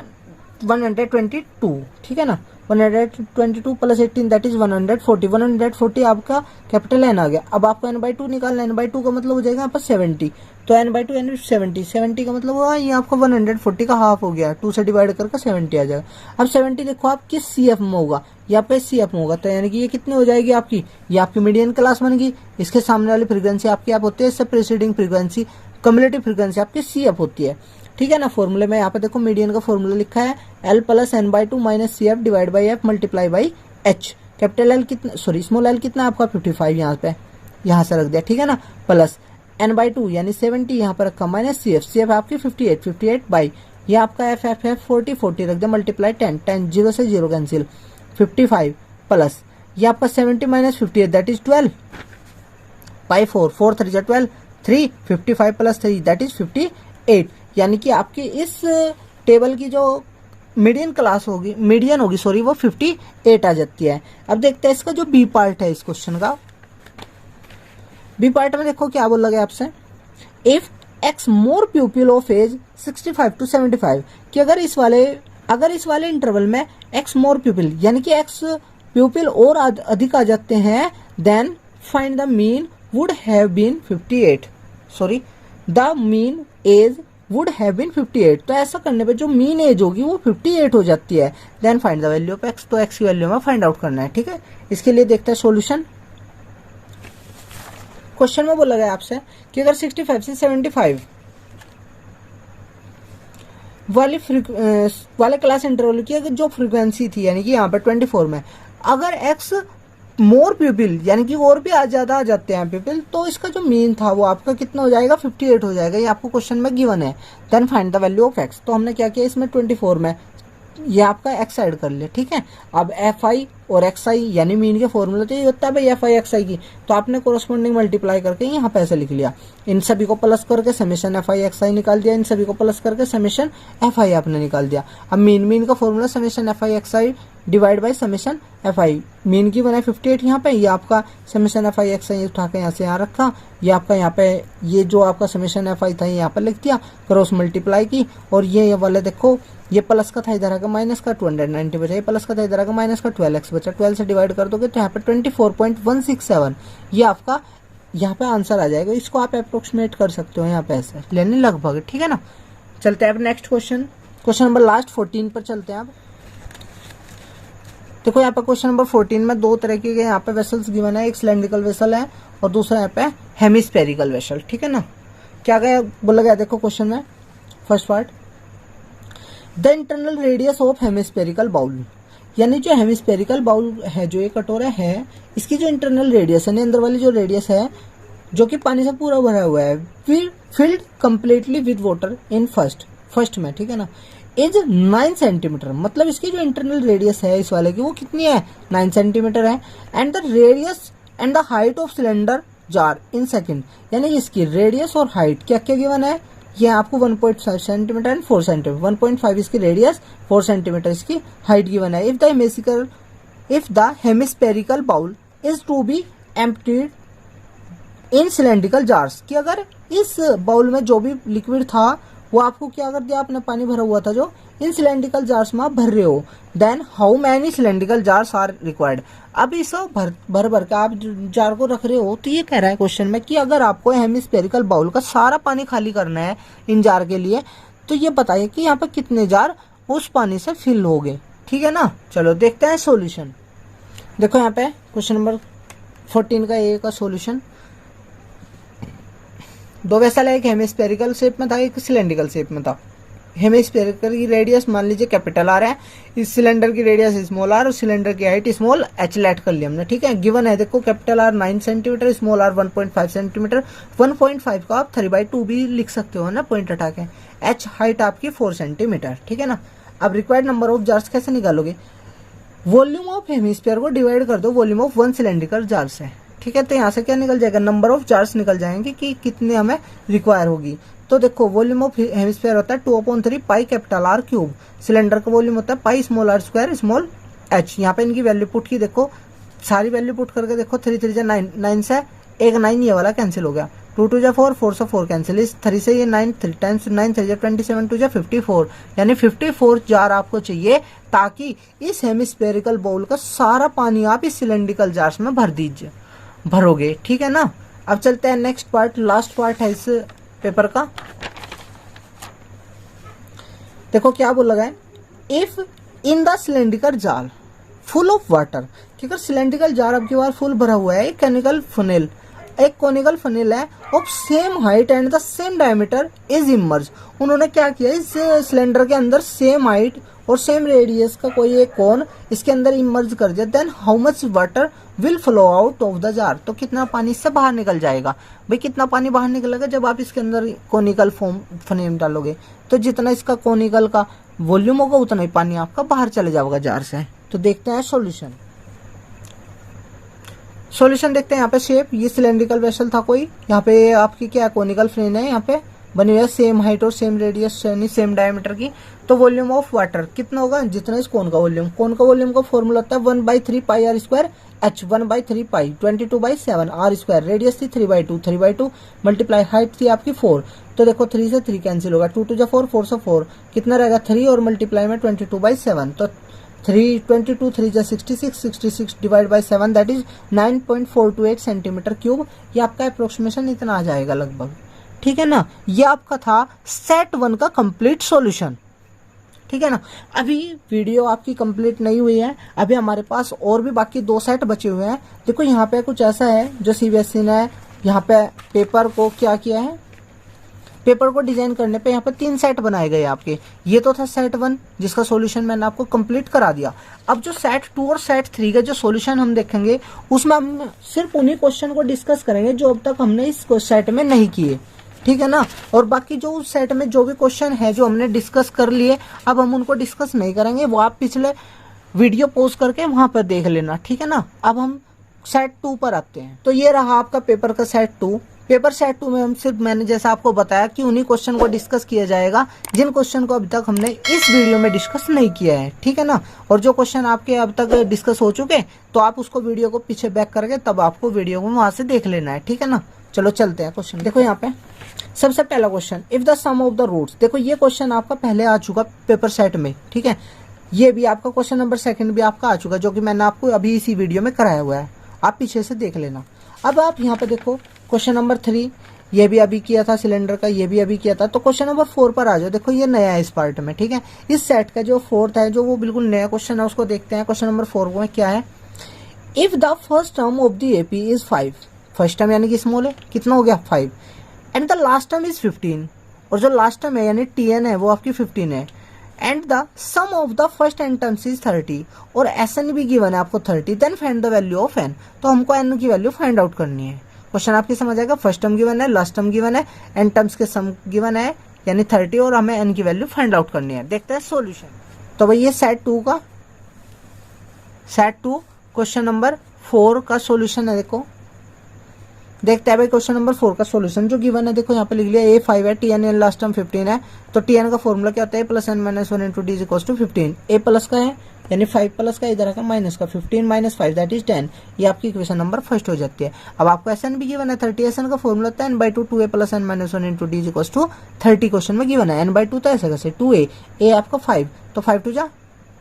122, ठीक है ना। 122 प्लस 18 दैट इज 140, 140 आपका कैपिटल एन आ गया। अब आपको n/2 निकालना, n/2 का मतलब हो जाएगा यहाँ पर 70, तो n/2 यानी 70, 70 का मतलब हुआ ये आपका 140 का हाफ हो गया, 2 से डिवाइड करके 70 आ जाएगा। अब 70 देखो आप किस सीएफ में होगा, यहाँ पे सीएफ में होगा, तो यानी कि ये कितनी हो जाएगी आपकी, ये आपकी मीडियन क्लास बन गई। इसके सामने वाली फ्रीक्वेंसी आपकी आप होती है, इससे प्रीसीडिंग फ्रीक्वेंसी कम्युलेटिव फ्रीक्वेंसी आपकी सीएफ होती है, ठीक है ना। फॉर्मूले में यहाँ पे देखो मीडियन का फॉर्मूला लिखा है L plus n/2 minus CF divide by F multiply by H। Capital L कितना, सॉरी स्मॉल l कितना आपका 55 यहाँ पे, यहाँ से रख दिया, ठीक है ना, प्लस n/2 यानी 70 यहाँ पर रखा, माइनस CF आपकी 58 बाई ये आपका F 40 रख दिया मल्टीप्लाई 10 0 से 0 कैंसिल 55 प्लस ये आपका 70 minus 58 that is 12 by 4 4 3 12 3 55 plus 3 that is 58। यानी कि आपकी इस टेबल की जो मीडियन क्लास होगी, मीडियन होगी सॉरी, वो 58 आ जाती है। अब देखते हैं इसका जो बी पार्ट है इस क्वेश्चन का। बी पार्ट में देखो क्या बोला गया आपसे, if X more pupil of age 65 to 75, कि अगर इस वाले इंटरवल में एक्स मोर प्यूपिल यानी कि एक्स प्यूपिल और अधिक आ जाते हैं, then find the mean would have been 58, sorry the mean age would have been 58। तो ऐसा करने पे जो मीन एज होगी वो 58 हो जाती है। Then find the value of X, तो एक्स की वैल्यू में फाइंड आउट करना है, ठीक है। इसके लिए देखते हैं सॉल्यूशन। क्वेश्चन में बोला गया आपसे कि अगर 65 से 75 वाले क्लास इंटरवल की अगर जो फ्रीक्वेंसी थी, यानी कि यहाँ पर 24 में अगर एक्स मोर पीपल यानी कि और भी ज्यादा आ जाते हैं पीपल, तो इसका जो मीन था वो आपका कितना हो जाएगा 58 हो जाएगा। ये आपको क्वेश्चन में गिवन है। Then find the value of X, तो हमने क्या किया इसमें 24 में ये आपका एक्स ऐड कर लिया, ठीक है। अब एफ आई और एक्स आई यानी मीन के फॉर्मूला तो ये होता है भाई एफ आई एक्स आई की, तो आपने कोरस्पॉन्डिंग मल्टीप्लाई करके यहाँ पे ऐसे लिख लिया। इन सभी को प्लस करके समेशन एफ आई एक्स आई निकाल दिया, इन सभी को प्लस करके समेशन एफ आई आपने निकाल दिया। अब मीन का formula summation F I x I divide by summation F I, mean की बनाए 58 यहाँ पे, ये आपका समेशन एफ आई एक्स आई उठा के यहाँ से यहाँ रखा, ये आपका यहाँ पे ये जो आपका समेशन एफ आई था यहाँ पर लिख दिया, क्रॉस मल्टीप्लाई की, और ये वाले देखो ये प्लस का था इधर आकर माइनस का 290 बचा, ये प्लस का था इधर आकर माइनस का 12x बचा, 12 से डिवाइड कर दोगे तो यहाँ पे 24.167 ये आपका यहाँ पे आंसर आ जाएगा। इसको आप अप्रोक्सीमेट कर सकते हो यहाँ पे ऐसे लेने लगभग, ठीक है ना। चलते हैं अब नेक्स्ट क्वेश्चन नंबर लास्ट 14 पर चलते हैं। अब देखो यहाँ पे क्वेश्चन नंबर 14 में दो तरह के यहाँ पे वेसल्स गिवन है, एक सिलेंड्रिकल वेसल है और दूसरा यहाँ पे हेमिस्फेरिकल वेसल, ठीक है ना। क्या गया बोला गया देखो क्वेश्चन में, first part the internal radius of hemispherical bowl, यानी जो हेमिस्फेरिकल बाउल है जो ये कटोरा है इसकी जो इंटरनल रेडियस है अंदर वाली जो रेडियस है जो कि पानी से पूरा भरा हुआ है, field completely with water in first में, ठीक है ना, इज 9 सेंटीमीटर, मतलब इसकी जो इंटरनल रेडियस है इस वाले की वो कितनी है 9 सेंटीमीटर है। And the radius and the height of cylinder jar in second, यानी इसकी रेडियस और हाइट क्या क्या गिवन है, ये आपको 1.5 सेंटीमीटर एंड 4 सेंटीमीटर, 1.5 इसकी रेडियस 4 सेंटीमीटर इसकी हाइट गिवन है। If the hemispherical bowl is to be emptied in cylindrical jars, कि अगर इस बाउल में जो भी लिक्विड था वो आपको क्या कर दिया, आपने पानी भरा हुआ था जो इन सिलेंड्रिकल जार्स में आप भर रहे हो, then how many cylindrical jars are required. अब इस भर के आप जार को रख रहे हो, तो ये कह रहा है क्वेश्चन में कि अगर आपको हेमिस्फेरिकल बाउल का सारा पानी खाली करना है इन जार के लिए, तो ये बताइए कि यहाँ पर कितने जार उस पानी से फिल हो गए, ठीक है ना। चलो देखते हैं सॉल्यूशन। देखो यहाँ पे क्वेश्चन नंबर 14 का ए का सॉल्यूशन, दो वेसल है, एक हेमिस्फेरिकल शेप में था एक सिलेंड्रिकल शेप में था। हेमिस्फीयर की रेडियस मान लीजिए कैपिटल आर है, इस सिलेंडर की रेडियस स्मॉल आर और सिलेंडर की हाइट स्मॉल एच लेट कर लिया हमने, ठीक है। गिवन है देखो capital R 9 centimetre, small R 1.5 centimetre, 1.5 का आप 3/2 भी लिख सकते हो ना पॉइंट हटा के। एच हाइट आपकी 4 सेंटीमीटर, ठीक है ना। अब रिक्वायर्ड नंबर ऑफ जार्स कैसे निकालोगे, वॉल्यूम ऑफ हेमिस्फीयर को डिवाइड कर दो वॉल्यूम ऑफ 1 सिलेंड्रिकल जार से, ठीक है। तो यहाँ से क्या निकल जाएगा, नंबर ऑफ जार्स निकल जाएंगे कि कितने हमें रिक्वायर होगी। तो देखो वॉल्यूम ऑफ हेमिस्फीयर होता है 2/3 pi capital R cube, cylinder का वॉल्यूम होता है pi small R square small H. यहाँ पे इनकी वैल्यू पुट की देखो, सारी वैल्यू पुट करके देखो, 3 3 9, 9 से एक 9 ये वाला कैंसिल हो गया, 2 2 4, 4 से 4 कैंसिल, इस 3 से ये 9, 3 10 9 3 27, 2 54, यानी 54 जार आपको चाहिए ताकि इस हेमिस्फेरिकल बाउल का सारा पानी आप इस सिलेंड्रिकल जार्स में भरोगे, ठीक है ना। अब चलते हैं नेक्स्ट पार्ट, लास्ट पार्ट है इस पेपर का। देखो क्या बोला गया, if in the cylindrical jar full of water, ठीक है। सिलेंड्रिकल जार अब की बार फुल भरा हुआ है, एक कोनिकल फनेल है of same height and the same diameter is emerge. उन्होंने क्या किया, इस सिलेंडर के अंदर सेम हाइट और सेम रेडियस का कोई एक कोन इसके अंदर इमर्ज कर दिया, then how much water will flow out of the jar. तो कितना पानी इससे बाहर निकल जाएगा, भाई कितना पानी बाहर निकलेगा जब आप इसके अंदर कोनिकल फनेल डालोगे, तो जितना इसका कोनिकल का वॉल्यूम होगा उतना ही पानी आपका बाहर चले जाएगा जार से। तो देखते हैं सॉल्यूशन देखते हैं। यहाँ पे शेप, ये सिलेंड्रिकल वेसल था कोई, यहाँ पे आपकी क्या कोनिकल फ्रेम है, यहाँ पे बनी हुई है सेम हाइट और सेम रेडियस यानी सेम डायमीटर की। तो वॉल्यूम ऑफ वाटर कितना होगा, जितना इस कोन का वॉल्यूम का फॉर्मूला होता है 1/3 pi r square h, 1/3 pi 22/7 r square, radius थी 3/2 मल्टीप्लाई हाइट थी आपकी 4। तो देखो 3 से 3 कैंसिल होगा, 2 2 4, 4 से 4 कितना रहेगा 3 और मल्टीप्लाई में 22/7, तो 22 3 66 divide by 7 that is 9.428 centimetre cube. ये आपका अप्रोक्सीमेशन इतना आ जाएगा लगभग, ठीक है ना। ये आपका था सेट 1 का कंप्लीट सॉल्यूशन, ठीक है ना। अभी वीडियो आपकी कंप्लीट नहीं हुई है, अभी हमारे पास और भी बाकी 2 सेट बचे हुए हैं। देखो यहाँ पे कुछ ऐसा है जो सीबीएसई ने यहाँ पे पेपर को क्या किया है, पेपर को डिजाइन करने पे यहाँ पे 3 सेट बनाए गए आपके। ये तो था सेट 1 जिसका सॉल्यूशन मैंने आपको कंप्लीट करा दिया। अब जो सेट 2 और सेट 3 का जो सॉल्यूशन हम देखेंगे उसमें हम सिर्फ उन्हीं क्वेश्चन को डिस्कस करेंगे जो अब तक हमने इस सेट में नहीं किए, ठीक है ना। और बाकी जो उस सेट में जो भी क्वेश्चन है जो हमने डिस्कस कर लिए, अब हम उनको डिस्कस नहीं करेंगे, वो आप पिछले वीडियो पोस्ट करके वहां पर देख लेना, ठीक है ना। अब हम सेट 2 पर आते हैं। तो ये रहा आपका पेपर का सेट 2। पेपर सेट 2 में हम सिर्फ मैंने जैसा आपको बताया कि उन्हीं क्वेश्चन को डिस्कस किया जाएगा जिन क्वेश्चन को अभी तक हमने इस वीडियो में डिस्कस नहीं किया है, ठीक है ना। और जो क्वेश्चन आपके अब तक डिस्कस हो चुके तो आप उसको वीडियो को पीछे बैक करके तब आपको वीडियो को वहां से देख लेना है, ठीक है ना। चलो चलते हैं क्वेश्चन। देखो यहाँ पे सबसे पहला question, if the sum of the roots. देखो ये क्वेश्चन आपका पहले आ चुका पेपर सेट में, ठीक है। ये भी आपका क्वेश्चन नंबर 2 भी आपका आ चुका, जो कि मैंने आपको अभी इसी वीडियो में कराया हुआ है, आप पीछे से देख लेना। अब आप यहाँ पे देखो क्वेश्चन नंबर 3, ये भी अभी किया था सिलेंडर का, ये भी अभी किया था। तो क्वेश्चन नंबर 4 पर आ जाओ। देखो ये नया है इस पार्ट में, ठीक है। इस सेट का जो 4th है, जो वो बिल्कुल नया क्वेश्चन है, उसको देखते हैं। क्वेश्चन नंबर 4 में क्या है, if the first term of the AP is 5, first term यानी कि स्मॉल है, कितना हो गया 5, and the last term is 15, और जो लास्ट टर्म है यानी टीएन है वो आपकी 15 है, and the sum of the first N terms is 30, और एस एन भी गिवन है आपको 30, then find the value of N. तो हमको एन की वैल्यू फाइंड आउट करनी है। क्वेश्चन आपकी समझ आएगा, फर्स्ट टर्म गिवन है, लास्ट टर्म गिवन है, एन टर्म्स के सम गिवन है यानी 30, और हमें एन की वैल्यू फाइंड आउट करनी है। देखते हैं सॉल्यूशन। तो भाई ये सेट 2 क्वेश्चन नंबर 4 का सॉल्यूशन है। देखो देखते हैं भाई क्वेश्चन नंबर 4 का सॉल्यूशन जो गिवन है। देखो यहाँ पे लिख लिया ए 5 है, टी एन लास्ट टर्म 15 है। तो टी एन का फॉर्मूला क्या होता है, plus N minus 1 into D is equal to 15। A plus का है यानी 5 प्लस का, इधर का माइनस का, 15 माइनस 5 दैट इज 10। ये आपकी इक्वेशन नंबर 1 हो जाती है। अब आपको एस एन भी गिवन है 30, एस एन का फॉर्मूला होता है n/2 2a plus N minus 1 into D is equal to 30। Question में गिवन है n/2 तो ऐसे कैसे 2a, ए आपका 5, तो 5 टू जा,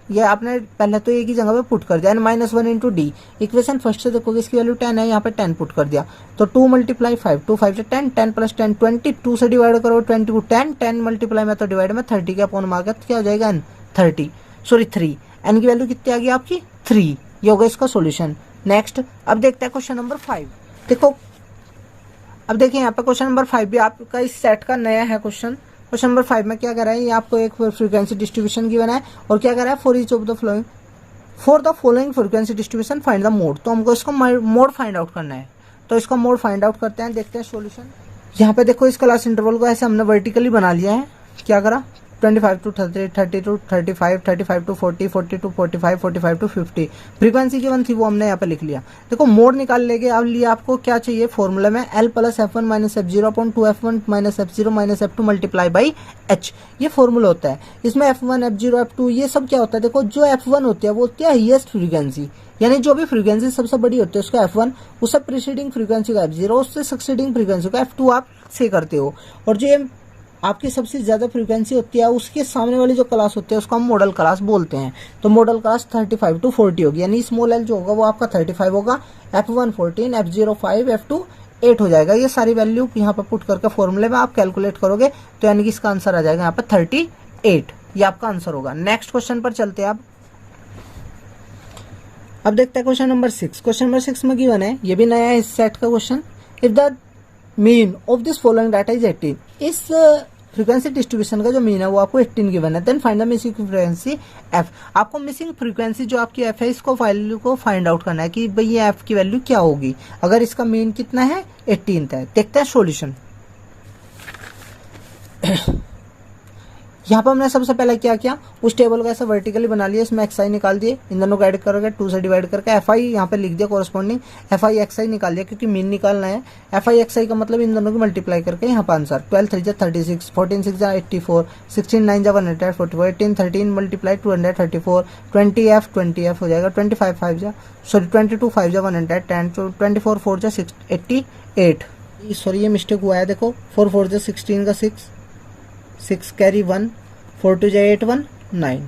ये आपने पहले तो एक ही जगह पे पुट कर दिया, n-1 into D. Equation first से देखोगे इसकी वैल्यू 10 है, यहाँ पे 10 पुट कर दिया, तो 2 मल्टीप्लाई 5, 2 5 से 10, 10 प्लस 10 20, 2 से डिवाइड करो 20 को 10, 10 मल्टीप्लाई में तो डिवाइड में 30 के अपॉन मार्क क्या हो जाएगा n 30, सॉरी 3, n की वैल्यू कितनी आ गई आपकी 3। ये होगा इसका सोल्यूशन। नेक्स्ट अब देखते हैं क्वेश्चन नंबर 5। देखो अब देखिए यहाँ पे क्वेश्चन नंबर 5 भी आपका इस सेट का नया है क्वेश्चन। क्वेश्चन नंबर 5 में क्या कर रहा है, ये आपको एक फ्रीक्वेंसी डिस्ट्रीब्यूशन गिवन है और क्या कर रहा है, for each of the flowing frequency distribution find the mode. तो हमको इसको मोड फाइंड आउट करना है, तो इसका मोड फाइंड आउट करते हैं, देखते हैं सॉल्यूशन। यहाँ पे देखो इस क्लास इंटरवल को ऐसे हमने वर्टिकली बना लिया है, क्या करा 25 to 30, 30 to 35, 35 to 40, 40 to 45, 45 to 50 frequency given थी वो हमने यहाँ पे लिख लिया। देखो मोड निकाल लेंगे, अब लिए आपको क्या चाहिए फॉर्मूला में L plus F1 minus F0 upon 2F1 minus F0 minus F2 multiply by H, ये फॉर्मूला होता है। इसमें F1 F0 F2 ये सब क्या होता है, देखो जो F1 होती है वो होती है हाईएस्ट फ्रीक्वेंसी, यानी जो भी फ्रीक्वेंसी सबसे बड़ी होती है उसका F1, उससे प्रीसीडिंग फ्रीक्वेंसी का F0, उससे सक्सीडिंग फ्रीक्वेंसी का F2 आप से करते हो, और जो ये आपकी सबसे ज्यादा फ्रीक्वेंसी होती है उसके सामने वाली जो क्लास होती है उसको हम मॉडल क्लास बोलते हैं। तो मॉडल क्लास 35 to 40 होगी, यानी स्मॉल एल जो होगा वो आपका 35 होगा, F1 14, F0 5, F2 8 हो जाएगा। ये सारी वैल्यू यहाँ पे पुट करके फॉर्मूले में आप कैलकुलेट करोगे तो यानी कि इसका आंसर आ जाएगा यहाँ पे 38, ये आपका आंसर होगा। नेक्स्ट क्वेश्चन पर चलते हैं अब देखते हैं क्वेश्चन नंबर 6। क्वेश्चन नंबर 6 में गिवन है, ये भी नया है इस सेट का question. If the mean of this following data is 18, इस फ्रीक्वेंसी डिस्ट्रीब्यूशन का जो मीन है वो आपको 18 गिवन है, then find the missing frequency f। आपको मिसिंग फ्रीक्वेंसी जो आपकी f है इसको वैल्यू को फाइंड आउट करना है कि भाई ये f की वैल्यू क्या होगी अगर इसका मीन कितना है 18 है। देखते हैं सॉल्यूशन। यहाँ पर हमने सबसे पहले क्या किया, उस टेबल को ऐसा वर्टिकली बना लिया, इसमें xi निकाल दिए, इन दोनों को ऐड करके 2 से डिवाइड करके fi यहाँ पे लिख दिया कॉरेस्पॉन्डिंग, fi xi निकाल दिया क्योंकि मीन निकालना है। fi xi का मतलब इन दोनों को मल्टीप्लाई करके यहाँ पर आंसर 12 3 36, 14 6 84, 16 9 144, 18 13 मल्टीप्लाई 234, 20f हो जाएगा, 25 5 सॉरी 22 5 110, 24 4 88, सॉरी ये मिस्टेक हुआ है, देखो 4 4 16 का 6 कैरी 1, 4 2 8 1 9,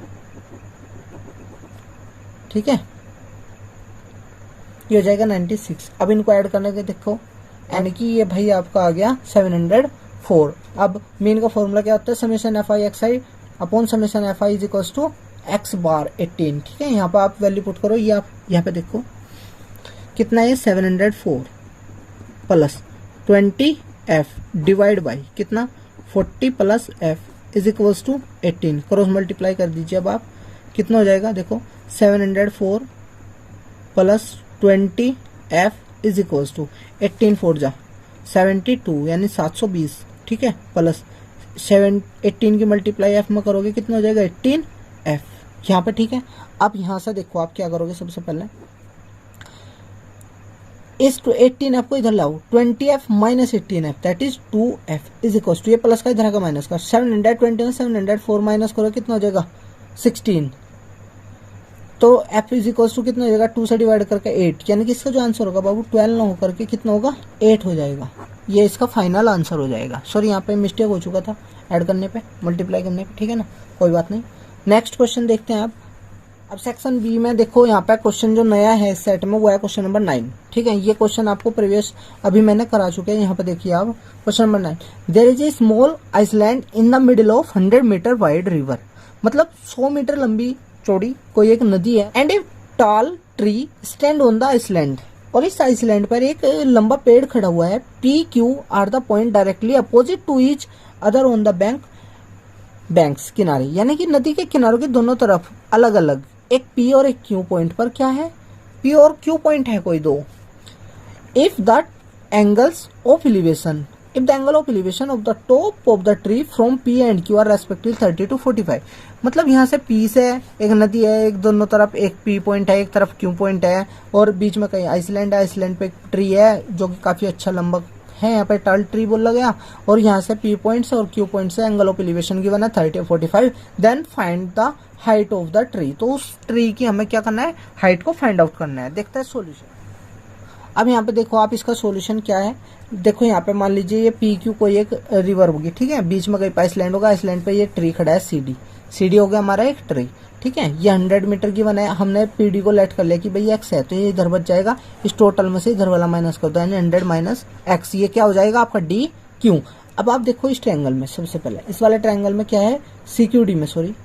ठीक है, ये हो जाएगा 96। अब इनको ऐड करने के देखो, यानी कि ये भाई आपका आ गया 704। अब मीन का फॉर्मूला क्या होता है, summation fi xi upon summation fi is equals to x bar 18, ठीक है। यहाँ पर आप वैल्यू पुट करो, ये आप यहाँ पे देखो कितना है 704 प्लस 20f डिवाइड बाई कितना 40 plus f is equals to 18, cross multiply कर दीजिए। अब आप कितना हो जाएगा, देखो 704 plus 20f is equals to 18 4 जा 72 यानी 720, ठीक है, प्लस 18 की मल्टीप्लाई f में करोगे कितना हो जाएगा 18f यहाँ पे, ठीक है। अब यहाँ से देखो आप क्या करोगे, सबसे पहले इस 18f को इधर लाओ, 20f minus 18f that is 2f is equal to, ये प्लस का इधर का माइनस का 720 704 माइनस करो कितना हो जाएगा 16, तो f इज इक्वल टू कितना हो जाएगा 2 से डिवाइड करके 8, यानी कि इसका जो आंसर होगा बाबू 12 ना होकर के कितना होगा 8 हो जाएगा, ये इसका फाइनल आंसर हो जाएगा। सॉरी यहाँ पे मिस्टेक हो चुका था ऐड करने पे, मल्टीप्लाई करने पे, ठीक है ना, कोई बात नहीं। नेक्स्ट क्वेश्चन देखते हैं आप। अब सेक्शन बी में देखो यहाँ पे क्वेश्चन जो नया है इस सेट में वो है क्वेश्चन नंबर 9, ठीक है। ये क्वेश्चन आपको प्रीवियस अभी मैंने करा चुके हैं, यहाँ पे देखिए आप question number 9, there is a small island in the middle of 100 metre wide river, मतलब 100 मीटर लंबी चौड़ी कोई एक नदी है, and a tall tree stand on the island, और इस आइसलैंड पर एक लंबा पेड़ खड़ा हुआ है, P Q are the point directly opposite to each other on the banks किनारे, यानी कि नदी के किनारों के दोनों तरफ अलग अलग एक P और एक Q पॉइंट पर क्या है, P और Q पॉइंट है कोई दो। If the angles of elevation, if the angle of elevation of the top of the tree from P and Q are respectively 30 to 45, मतलब यहाँ से P से एक नदी है, एक दोनों तरफ एक P पॉइंट है, एक तरफ Q पॉइंट है, और बीच में कहीं आइसलैंड है, आइसलैंड पे एक ट्री है जो कि काफी अच्छा लंबा है, यहाँ पे टल ट्री बोला गया, और यहाँ से P पॉइंट से और Q पॉइंट से एंगल ऑफ एलिवेशन गिवन है 30 और 45, then find the height of the tree, तो उस ट्री की हमें क्या करना है, हाइट को फाइंड आउट करना है। देखते हैं सॉल्यूशन। अब यहाँ पे देखो आप इसका सॉल्यूशन क्या है, देखो यहाँ पे मान लीजिए ये पी क्यू कोई एक रिवर होगी, ठीक है, बीच में कहीं पे आइसलैंड होगा, आइसलैंड पे ये ट्री खड़ा है सीडी हो गया हमारा एक ट्री, ठीक है। ये 100 मीटर की बनाया, हमने पीडी को लेट कर लिया कि भाई एक्स है, तो ये इधर बच जाएगा, इस टोटल में से इधर वाला माइनस कर दो, यानी 100 माइनस एक्स, ये क्या हो जाएगा आपका डी क्यू। अब आप देखो इस ट्रायंगल में, सबसे पहले इस वाले ट्रायंगल में क्या है, सीक्यूडी में, सॉरी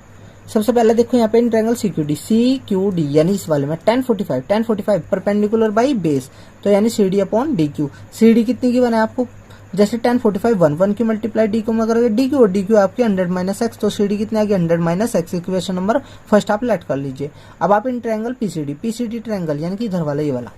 सबसे पहले देखो यहाँ पे इन ट्रायंगल सीक्यूडी यानी इस वाले में 1045 परपेंडिकुलर बाई बेस, तो यानी CD अपॉन DQ। CD कितनी की बना है आपको जैसे tan 45 1 की मल्टीप्लाई डी क्यू में करोगे डी क्यू, और डी क्यू आपकी 100 माइनस एक्स, तो सी डी कितने आ गया 100 minus x. Equation number first आप लेट कर लीजिए। अब आप इन ट्रायंगल पीसीडी ट्रायंगल यानी कि इधर वाला ये वाला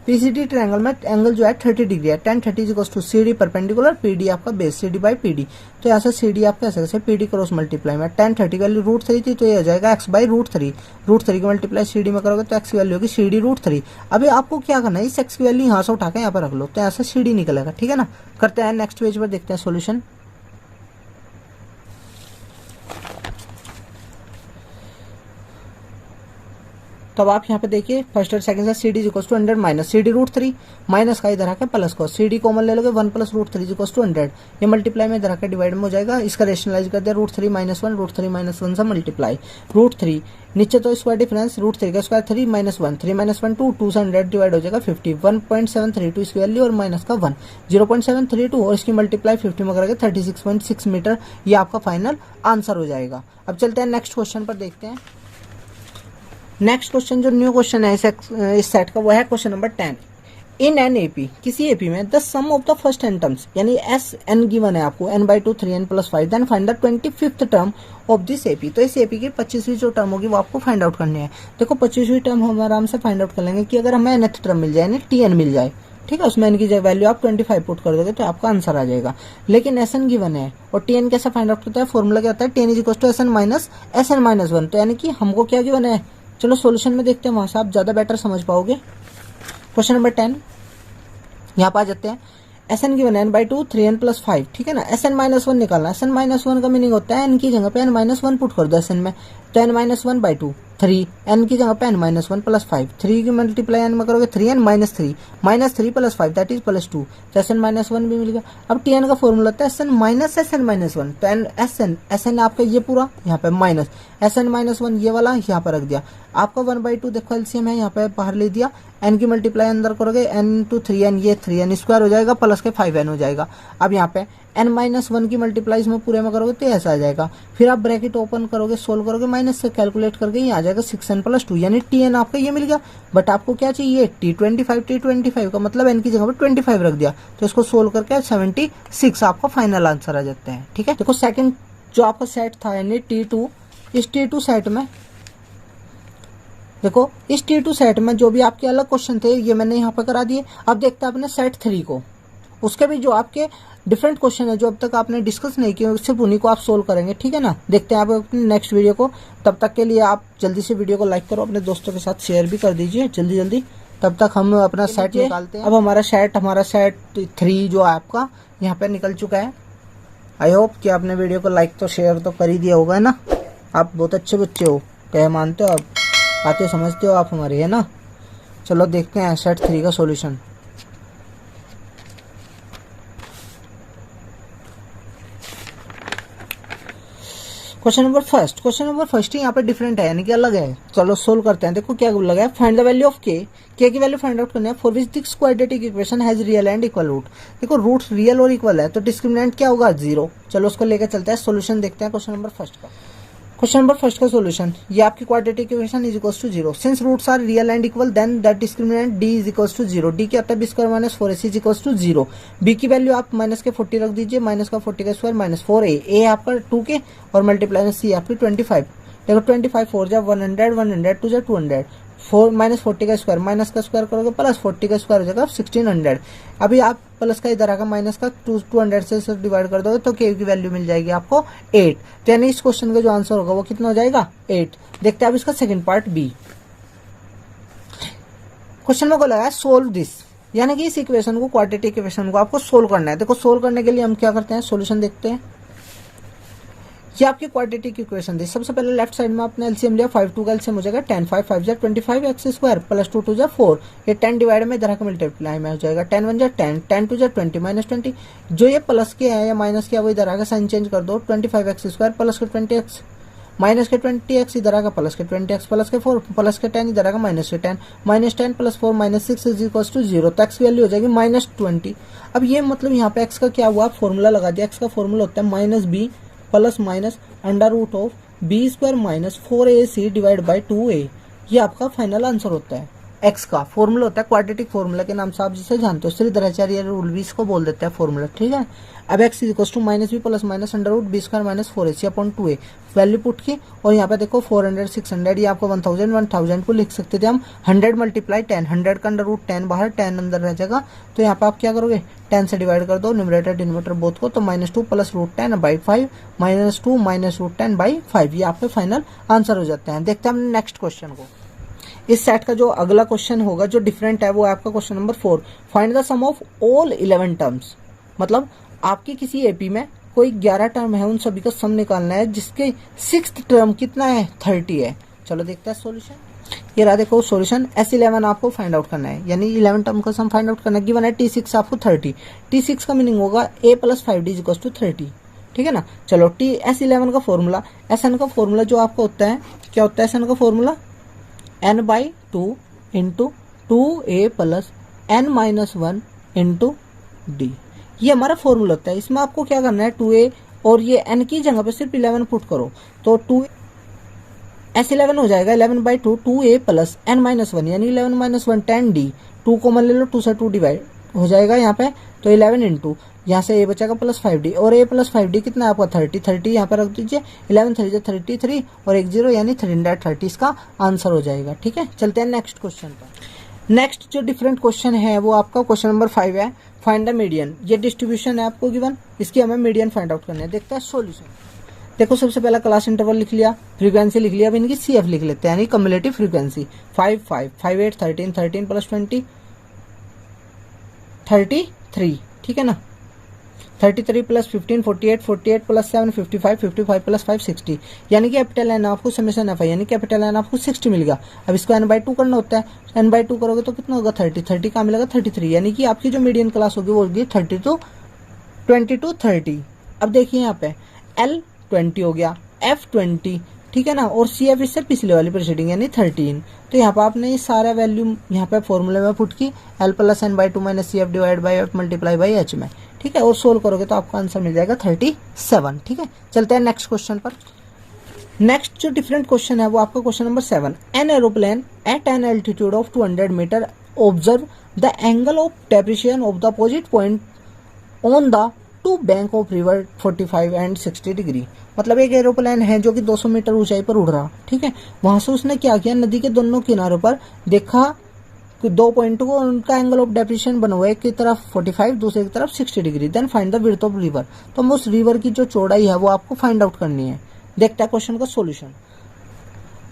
पीसीडी ट्रायंगल में एंगल जो है 30 डिग्री है, tan 30 equals to C D perpendicular, P D आपका base, C D by P D. तो यहाँ से सी डी आप कैसे कैसे पी डी क्रॉस मल्टीप्लाई में tan 30 की वैल्यू √3 थी, तो ये हो जाएगा x बाई √3। √3 की मल्टीप्लाई सी डी में करोगे तो x की वैल्यू होगी सी डी √3। अभी आपको क्या करना है, इस x की वैल्यू यहाँ से उठा के यहाँ पर रख लो, तो यहाँ से सी डी निकलेगा। ठीक है ना। करते हैं नेक्स्ट पेज पर, देखते हैं सोल्यूशन। तो अब आप यहाँ पे देखिए फर्स्ट और सेकंड से C D equals to 100 minus C D √3, minus का इधर आकर प्लस को, सी डी कॉमन ले लोगे 1 प्लस √3 इक्वल्स टू 100। ये मल्टीप्लाई में इधर आकर डिवाइड में हो जाएगा, इसका रेशनलाइज कर दिया √3 माइनस 1, √3 माइनस 1 से मल्टीप्लाई √3 नीचे तो स्क्वायर डिफरेंस √3 का स्क्वायर 3 माइनस 1, 3 माइनस 1 2 से 100 डिवाइड हो जाएगा 50, 1.732 इसकी वैल्यू और माइनस का 1 0.732 और इसकी मल्टीप्लाई 50 में करेंगे 36.6 मीटर। ये आपका फाइनल आंसर हो जाएगा। अब चलते हैं नेक्स्ट क्वेश्चन पर, देखते हैं। नेक्स्ट क्वेश्चन जो न्यू क्वेश्चन है इस सेट का, वो है question number 10। In an AP, किसी एपी में the sum of the first N terms, यानी एस एन गिवन है आपको n/2 3n + 5, then find the 25th term of this AP. तो इस एपी की 25वीं जो टर्म होगी वो आपको फाइंड आउट करनी है। देखो 25वीं टर्म हम आराम से फाइंड आउट कर लेंगे कि अगर हमें nth टर्म मिल जाए यानी tn मिल जाए, ठीक है, उसमें n की वैल्यू आप 25 पुट कर दोगे तो आपका आंसर आ जाएगा। लेकिन एस एन गिवन है और tn कैसे फाइंड आउट करता है, फॉर्मूला क्या होता है, tn = SN-1। तो यानी कि हमको क्या गिवन है, चलो सॉल्यूशन में देखते हैं, वहां से आप ज्यादा बेटर समझ पाओगे। क्वेश्चन नंबर 10 यहाँ पर आ जाते हैं। Sn गिवन n/2 3n + 5, ठीक है ना। Sn-1 निकालना, Sn-1 का मीनिंग होता है n की जगह पे n-1 पुट कर दो Sn में, तो n-1/2 3, n की जगह पे n-1 + 5, 3 की मल्टीप्लाई n में करोगे 3n -3 + 5 दैट इज +2, तो Sn-1 भी मिल गया। अब tn का फॉर्मूला होता है Sn-Sn-1, तो Sn आपका ये पूरा यहाँ पे माइनस Sn-1 ये वाला यहाँ पर रख दिया। आपका 1/2 देखो एलसीएम है, यहाँ पे बाहर ले दिया, n की मल्टीप्लाई अंदर करोगे n × 3n, ये 3n स्क्वायर हो जाएगा प्लस के 5n हो जाएगा। अब यहाँ पे n-1 की मल्टीप्लाई में पूरे में करोगे तो ऐसा आ जाएगा। फिर आप ब्रैकेट ओपन करोगे, सोल्व करोगे, माइनस से कैलकुलेट करके ये आ जाएगा 6n + 2, यानी tn आपका ये मिल गया। बट आपको क्या चाहिए, t25 का मतलब n की जगह पर 25 रख दिया, तो इसको सोल्व करके 76 आपका फाइनल आंसर आ जाते हैं। ठीक है, देखो सेकंड जो आपका सेट था यानी T2, इस T2 सेट में देखो, इस T2 सेट में जो भी आपके अलग क्वेश्चन थे ये मैंने यहाँ पर करा दिए। अब देखते हैं अपने सेट 3 को, उसके भी जो आपके डिफरेंट क्वेश्चन है जो अब तक आपने डिस्कस नहीं किए, सिर्फ उन्हीं को आप सोल्व करेंगे। ठीक है ना, देखते हैं आप अपने नेक्स्ट वीडियो को। तब तक के लिए आप जल्दी से वीडियो को लाइक करो, अपने दोस्तों के साथ शेयर भी कर दीजिए जल्दी। तब तक हम अपना सेट निकालते हैं। अब हमारा सेट 3 जो आपका यहाँ पे निकल चुका है। आई होप कि आपने वीडियो को लाइक तो शेयर तो कर ही दिया होगा, है ना। आप बहुत अच्छे बच्चे हो, क्या मानते हो आप, बातें समझते हो आप हमारी, है ना। चलो देखते हैं सेट 3 का सॉल्यूशन। क्वेश्चन नंबर फर्स्ट यहाँ पे डिफरेंट है, यानी कि अलग है। चलो सोल्व करते हैं। देखो क्या अलग है, फाइंड द वैल्यू ऑफ के की वैल्यू फाइंड आउट करनी है for which this quadratic equation has real and equal root. देखो रूट रियल और इक्वल है तो डिस्क्रिमिनेंट क्या होगा, 0। चलो उसको लेकर चलते हैं, सोल्यूशन देखते हैं क्वेश्चन नंबर फर्स्ट का सोल्यूशन। ये आपकी quadratic equation is equals to 0 since roots are real and equal then that discriminant d is equals to 0। d क्या होता है b² - 4ac is equals to 0। b की वैल्यू आप माइनस के 40 रख दीजिए, माइनस का 40 का स्क्वायर माइनस 4a, a आपका 2 के और मल्टीप्लाई में c आपकी 25। देखो 25 4 जा 100, 100 2 जा 200, 4 - 40 का स्क्वायर, माइनस का स्क्वायर करोगे प्लस 40 का स्क्वायर हो जाएगा 1600। अभी आप प्लस का इधर आकर माइनस का 200 से डिवाइड कर दोगे तो के की वैल्यू मिल जाएगी आपको 8। तो यानी इस क्वेश्चन का जो आंसर होगा वो कितना हो जाएगा, 8। देखते हैं अब इसका सेकंड पार्ट बी। क्वेश्चन में को लगा है सोल्व दिस, यानी कि इस इक्वेशन को, क्वाड्रेटिक इक्वेशन को आपको सोल्व करना है। देखो सोल्व करने के लिए हम क्या करते हैं, सोल्यूशन देखते हैं। ये आपकी क्वाड्रेटिक इक्वेशन थी। सबसे पहले लेफ्ट साइड में आपने एलसीएम लिया, 5 2 का एलसीएम हो जाएगा 10, 5 5 जा 25x² प्लस 2 2 जा 4, ये 10 डिवाइड में इधर का मल्टीप्लाई में हो जाएगा 10 1 जा 10, 10 2 जा 20 माइनस 20। जो ये प्लस के है या माइनस के है वो इधर आकर साइन चेंज कर दो, 25x² प्लस के 20x माइनस के 20x इधर आकर प्लस के 20x प्लस के 4 प्लस के 10 इधर आकर माइनस के 10, minus 10 plus 4 minus 6 is equal to 0। तो x की वैल्यू हो जाएगी -20। अब ये मतलब यहाँ पे x का क्या हुआ, फॉर्मूला लगा दिया। x का फॉर्मूला होता है -b plus minus under root of b² - 4ac divide by 2a। ये आपका फाइनल आंसर होता है। एक्स का फॉर्मूला होता है क्वाड्रेटिक फॉर्मूला के नाम से आप जिसे जानते हो, श्रीधराचार्य रूल भी इसको बोल देते हैं फॉर्मूला, ठीक है। अब x is equal to minus b plus minus under root b square minus 4ac upon 2a, value put की और यहाँ पे देखो 400 600 ये आपको 1000 को लिख सकते थे हम 100 मल्टीप्लाई 10, 100 का अंडर रूट 10 बाहर 10 अंदर रह जाएगा, तो यहाँ पे आप क्या करोगे 10 से डिवाइड कर दो न्यूमरेटर डिनोमिनेटर बोथ को, तो -2 plus root 10 by 5 -2 minus root 10 by 5 ये आपके फाइनल आंसर हो जाते हैं। देखते हैं हम नेक्स्ट क्वेश्चन को। इस सेट का जो अगला क्वेश्चन होगा जो डिफरेंट है वो आपका question number 4, find the sum of all 11 terms. मतलब आपकी किसी एपी में कोई 11 टर्म है, उन सभी का सम निकालना है जिसके 6th टर्म कितना है 30 है। चलो देखते हैं सॉल्यूशन। ये रहा देखो सॉल्यूशन, S11 आपको फाइंड आउट करना है, यानी 11 टर्म का सम फाइंड आउट करना है। गिवन है T6 आपको 30, T6 का मीनिंग होगा a plus 5d equal to 30, ठीक है ना। चलो S11 का फॉर्मूला, Sn का फॉर्मूला जो आपका होता है, क्या होता है Sn का formula n/2 into 2a plus n-1 into d, ये हमारा फॉर्मूला होता है। इसमें आपको क्या करना है 2a और ये n की जगह पे सिर्फ 11 पुट करो, तो 2 S11 हो जाएगा 11/2 2a प्लस n-1 यानी 11-1 10d, 2 कॉमन ले लो, 2 से 2 डिवाइड हो जाएगा यहाँ पे, तो 11 इंटू यहाँ से a बचेगा प्लस 5d और a प्लस 5d कितना है आपका 30 यहाँ पे रख दीजिए, 11 3 33 और 1 0 यानी 330 इसका आंसर हो जाएगा, ठीक है। चलते हैं नेक्स्ट क्वेश्चन पर। नेक्स्ट जो डिफरेंट क्वेश्चन है वो आपका क्वेश्चन नंबर 5 है, फाइंड द मीडियन। ये डिस्ट्रीब्यूशन है आपको गिवन, इसकी हमें मीडियन फाइंड आउट करना है। देखते हैं सॉल्यूशन। देखो सबसे पहला क्लास इंटरवल लिख लिया, फ्रीक्वेंसी लिख लिया, अब इनकी CF लिख लेते हैं यानी कम्युलेटिव फ्रीक्वेंसी। 5 5 5 8 13 13 प्लस 20 33, ठीक है ना। 33 प्लस 15 48 48 प्लस 7 55 55 प्लस 5 60, यानी कि कैपिटल एन आपको समेशन एफ यानी कैपिटल एन आपको 60 मिल गया। अब इसको n/2 करना होता है, n/2 करोगे तो कितना होगा 30, 30 का मिलेगा 33, यानी कि आपकी जो मीडियन क्लास होगी वो होगी 30 to 20 to 30। अब देखिए यहाँ पे L 20 हो गया, F 20, ठीक है ना, और CF इससे पिछले वाली प्रीसीडिंग यानी 13। तो यहाँ पे आपने ये सारा वैल्यू यहाँ पे फॉर्मूले में पुट की, L plus n/2 minus CF divide by F multiply by H में, ठीक है, और सोल्व करोगे तो आपका आंसर मिल जाएगा 37, ठीक है। चलते हैं नेक्स्ट क्वेश्चन पर। नेक्स्ट जो डिफरेंट क्वेश्चन है वो आपका question number 7, an aeroplane at an altitude of 200 metre observe the angle of depreciation of the opposite point on the two bank of river 45 and 60 degree. मतलब एक aeroplane है जो कि 200 मीटर ऊंचाई पर उड़ रहा, ठीक है, वहां से उसने क्या किया, नदी के दोनों किनारों पर देखा दो पॉइंट को, उनका एंगल ऑफ डेप्रिसिएशन बना हुआ है, एक की तरफ 45 दूसरे की तरफ 60 degree. Then find the width of river, तो हम उस रिवर की जो चौड़ाई है वो आपको फाइंड आउट करनी है। देखते हैं क्वेश्चन का सॉल्यूशन।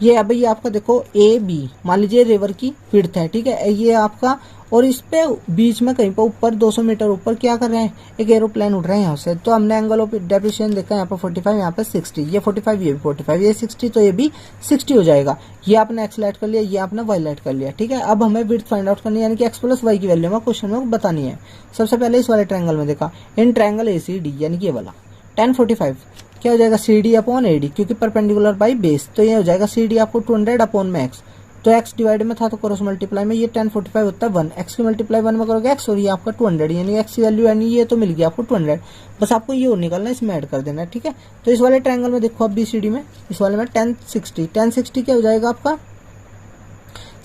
ये अब ये आपका देखो AB, मान लीजिए रिवर की विड्थ है, ठीक है, ये आपका, और इस पे बीच में कहीं पर ऊपर 200 मीटर ऊपर क्या कर रहे हैं, एक एरोप्लेन उड़ रहे हैं यहाँ से, तो हमने एंगल ऑफ डेप्रिसिएशन देखा यहाँ पे 45, यहाँ पे 60, ये 45 ये भी 45 ये 60, तो ये भी 60 हो जाएगा। ये आपने एक्स लाइट कर लिया, ये आपने वाई लाइट कर लिया, ठीक है। अब हमें विड्थ फाइंड आउट करनी है, यानी कि एक्स प्लस वाई की वैल्यू हमें क्वेश्चन में बतानी है। सबसे पहले इस वाले ट्रायंगल में देखा, इन ट्रायंगल ACD यानी कि ये वाला tan 45 क्या हो जाएगा CD अपॉन AD, क्योंकि परपेंडिकुलर बाई बेस, तो ये हो जाएगा CD आपको 200 अपॉन में x, तो x डिवाइड में था तो क्रॉस मल्टीप्लाई में ये tan 45 होता है 1, x की मल्टीप्लाई 1 में करोगे x और ये आपका 200, यानी x की वैल्यू यानी ये तो मिल गया आपको 200, बस आपको ये और निकालना है, इसमें ऐड कर देना है, ठीक है। तो इस वाले ट्रायंगल में देखो अब BCD में, इस वाले में tan 60 क्या हो जाएगा आपका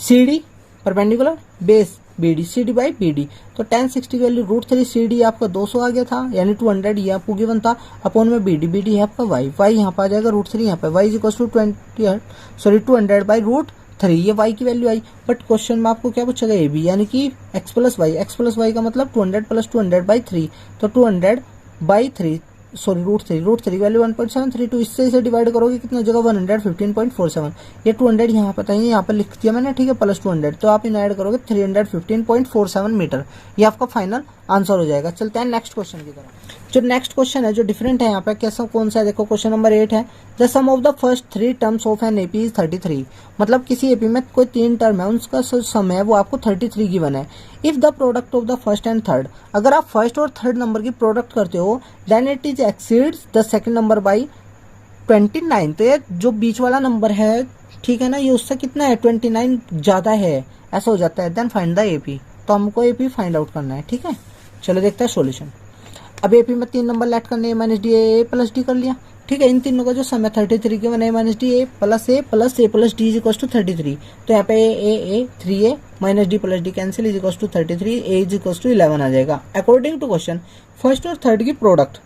CD perpendicular base BD CD by BD, तो tan 60 की वैल्यू √3 CD आपका 200 आ गया था, यानी 200 ये आपको गिवन था, अपॉन में BD है आपका y यहाँ पर आ जाएगा √3, यहाँ पे y इक्वल टू 200 बाई √3, ये y की वैल्यू आई। बट क्वेश्चन में आपको क्या पूछेगा AB, यानी कि x प्लस वाई का मतलब 200 प्लस 200 बाई 3, तो 200 बाई 3 सॉरी √3 वैल्यू 1.732, इससे इसे डिवाइड करोगे कितना हो जाएगा 115.47, ये 200 यहाँ पर था, यहाँ पर लिख दिया मैंने, ठीक है, प्लस 200, तो आप इन ऐड करोगे 315.47 मीटर, ये आपका फाइनल आंसर हो जाएगा। चलते हैं नेक्स्ट क्वेश्चन की तरफ। जो नेक्स्ट क्वेश्चन है जो डिफरेंट है यहाँ पे, कैसा कौन सा है, देखो क्वेश्चन नंबर 8 है, the sum of the first 3 terms of an AP is 33। मतलब किसी एपी में कोई 3 टर्म है, उनका सम है वो आपको 33 गिवन है। If the product of the first and third, अगर आप फर्स्ट और थर्ड नंबर की प्रोडक्ट करते हो, then it is exceeds the second number by 29, तो ये जो बीच वाला नंबर है, ठीक है ना, ये उससे कितना है 29 ज्यादा है, ऐसा हो जाता है। देन फाइंड द एपी, तो हमको एपी फाइंड आउट करना है, ठीक है। चलो देखते हैं सॉल्यूशन। अब एपी में 3 नंबर लेट करने, -d a प्लस d कर लिया, ठीक है। इन तीनों का जो सम है 33 के 1a minus D A plus D is equal to 33। तो यहाँ पे A 3a minus D plus D cancel is equal to 33, A is equal to 11 आ जाएगा। अकॉर्डिंग टू क्वेश्चन फर्स्ट और थर्ड की प्रोडक्ट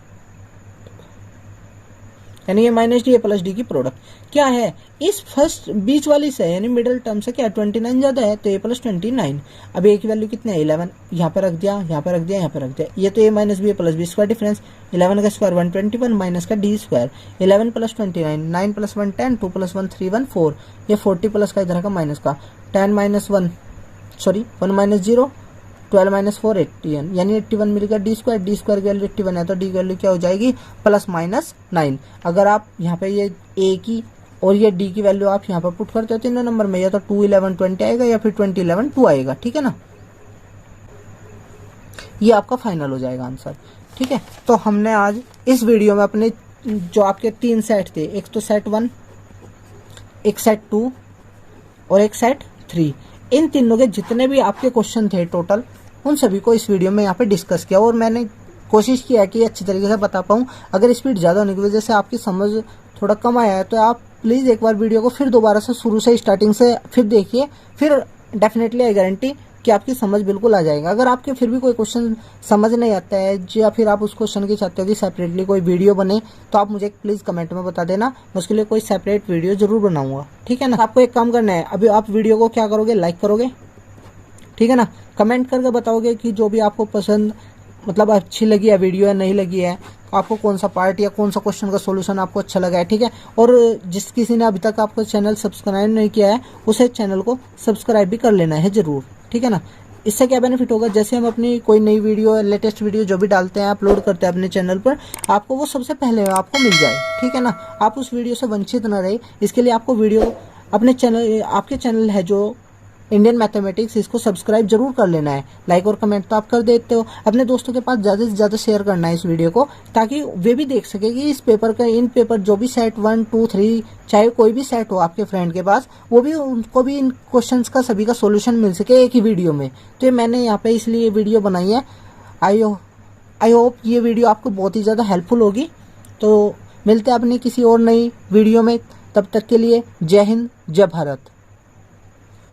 यानी ये minus D A plus D की प्रोडक्ट क्या है, इस फर्स्ट बीच वाली से यानी मिडिल टर्म से क्या 29 ज्यादा है, तो ए प्लस 29। अब ए की वैल्यू कितनी है 11, यहाँ पे रख दिया, यहाँ पे रख दिया, यहाँ पे रख दिया। ये तो a minus b plus b square difference, 11 का स्क्वायर 121 माइनस का d square, 11 plus 29, 9 plus 1 10, 2 plus 1 3 1 4, ये 40 प्लस का इधर का माइनस का 10 माइनस 1 सॉरी 1 माइनस 0 12 माइनस 4 81 यानी 81 मिलेगा डी स्क्वायर की वैल्यू 81 है तो डी की वैल्यू क्या हो जाएगी प्लस माइनस 9। अगर आप यहाँ पे ये ए की और ये डी की वैल्यू आप यहाँ पर पुट करते हो तीनों नंबर में, या तो 2 11 20 आएगा या फिर 20 11 2 आएगा, ठीक है ना। ये आपका फाइनल हो जाएगा आंसर, ठीक है। तो हमने आज इस वीडियो में अपने जो आपके 3 सेट थे, एक तो सेट 1, एक सेट 2 और एक सेट 3, इन तीनों के जितने भी आपके क्वेश्चन थे टोटल उन सभी को इस वीडियो में यहाँ पे डिस्कस किया और मैंने कोशिश किया कि अच्छी तरीके से बता पाऊँ। अगर स्पीड ज़्यादा होने की वजह से आपकी समझ थोड़ा कम आया है तो आप प्लीज़ एक बार वीडियो को फिर दोबारा से शुरू से स्टार्टिंग से फिर देखिए, फिर डेफिनेटली आई गारंटी कि आपकी समझ बिल्कुल आ जाएगा। अगर आपके फिर भी कोई क्वेश्चन समझ नहीं आता है या फिर आप उस क्वेश्चन की चाहते हो कि सेपरेटली कोई वीडियो बने तो आप मुझे प्लीज़ कमेंट में बता देना, मैं उसके लिए कोई सेपरेट वीडियो जरूर बनाऊंगा, ठीक है ना। आपको एक काम करना है, अभी आप वीडियो को क्या करोगे, लाइक करोगे, ठीक है ना। कमेंट करके बताओगे कि जो भी आपको पसंद मतलब अच्छी लगी है वीडियो या नहीं लगी है, आपको कौन सा पार्ट या कौन सा क्वेश्चन का सॉल्यूशन आपको अच्छा लगा है, ठीक है। और जिस किसी ने अभी तक आपको चैनल सब्सक्राइब नहीं किया है उसे चैनल को सब्सक्राइब भी कर लेना है जरूर, ठीक है ना। इससे क्या बेनिफिट होगा, जैसे हम अपनी कोई नई वीडियो लेटेस्ट वीडियो जो भी डालते हैं अपलोड करते हैं अपने चैनल पर, आपको वो सबसे पहले आपको मिल जाए, ठीक है ना। आप उस वीडियो से वंचित न रहे, इसके लिए आपको वीडियो अपने चैनल आपके चैनल है जो इंडियन मैथमेटिक्स, इसको सब्सक्राइब जरूर कर लेना है। लाइक और कमेंट तो आप कर देते हो, अपने दोस्तों के पास ज़्यादा से ज़्यादा शेयर करना है इस वीडियो को, ताकि वे भी देख सके कि इस पेपर का इन पेपर जो भी सेट 1 2 3 चाहे कोई भी सेट हो आपके फ्रेंड के पास, वो भी उनको भी इन क्वेश्चंस का सभी का सोल्यूशन मिल सके एक ही वीडियो में। तो ये मैंने यहाँ पे इसलिए वीडियो बनाई है। आई होप ये वीडियो आपको बहुत ही ज़्यादा हेल्पफुल होगी। तो मिलते हैं अपनी किसी और नई वीडियो में, तब तक के लिए जय हिंद जय भारत।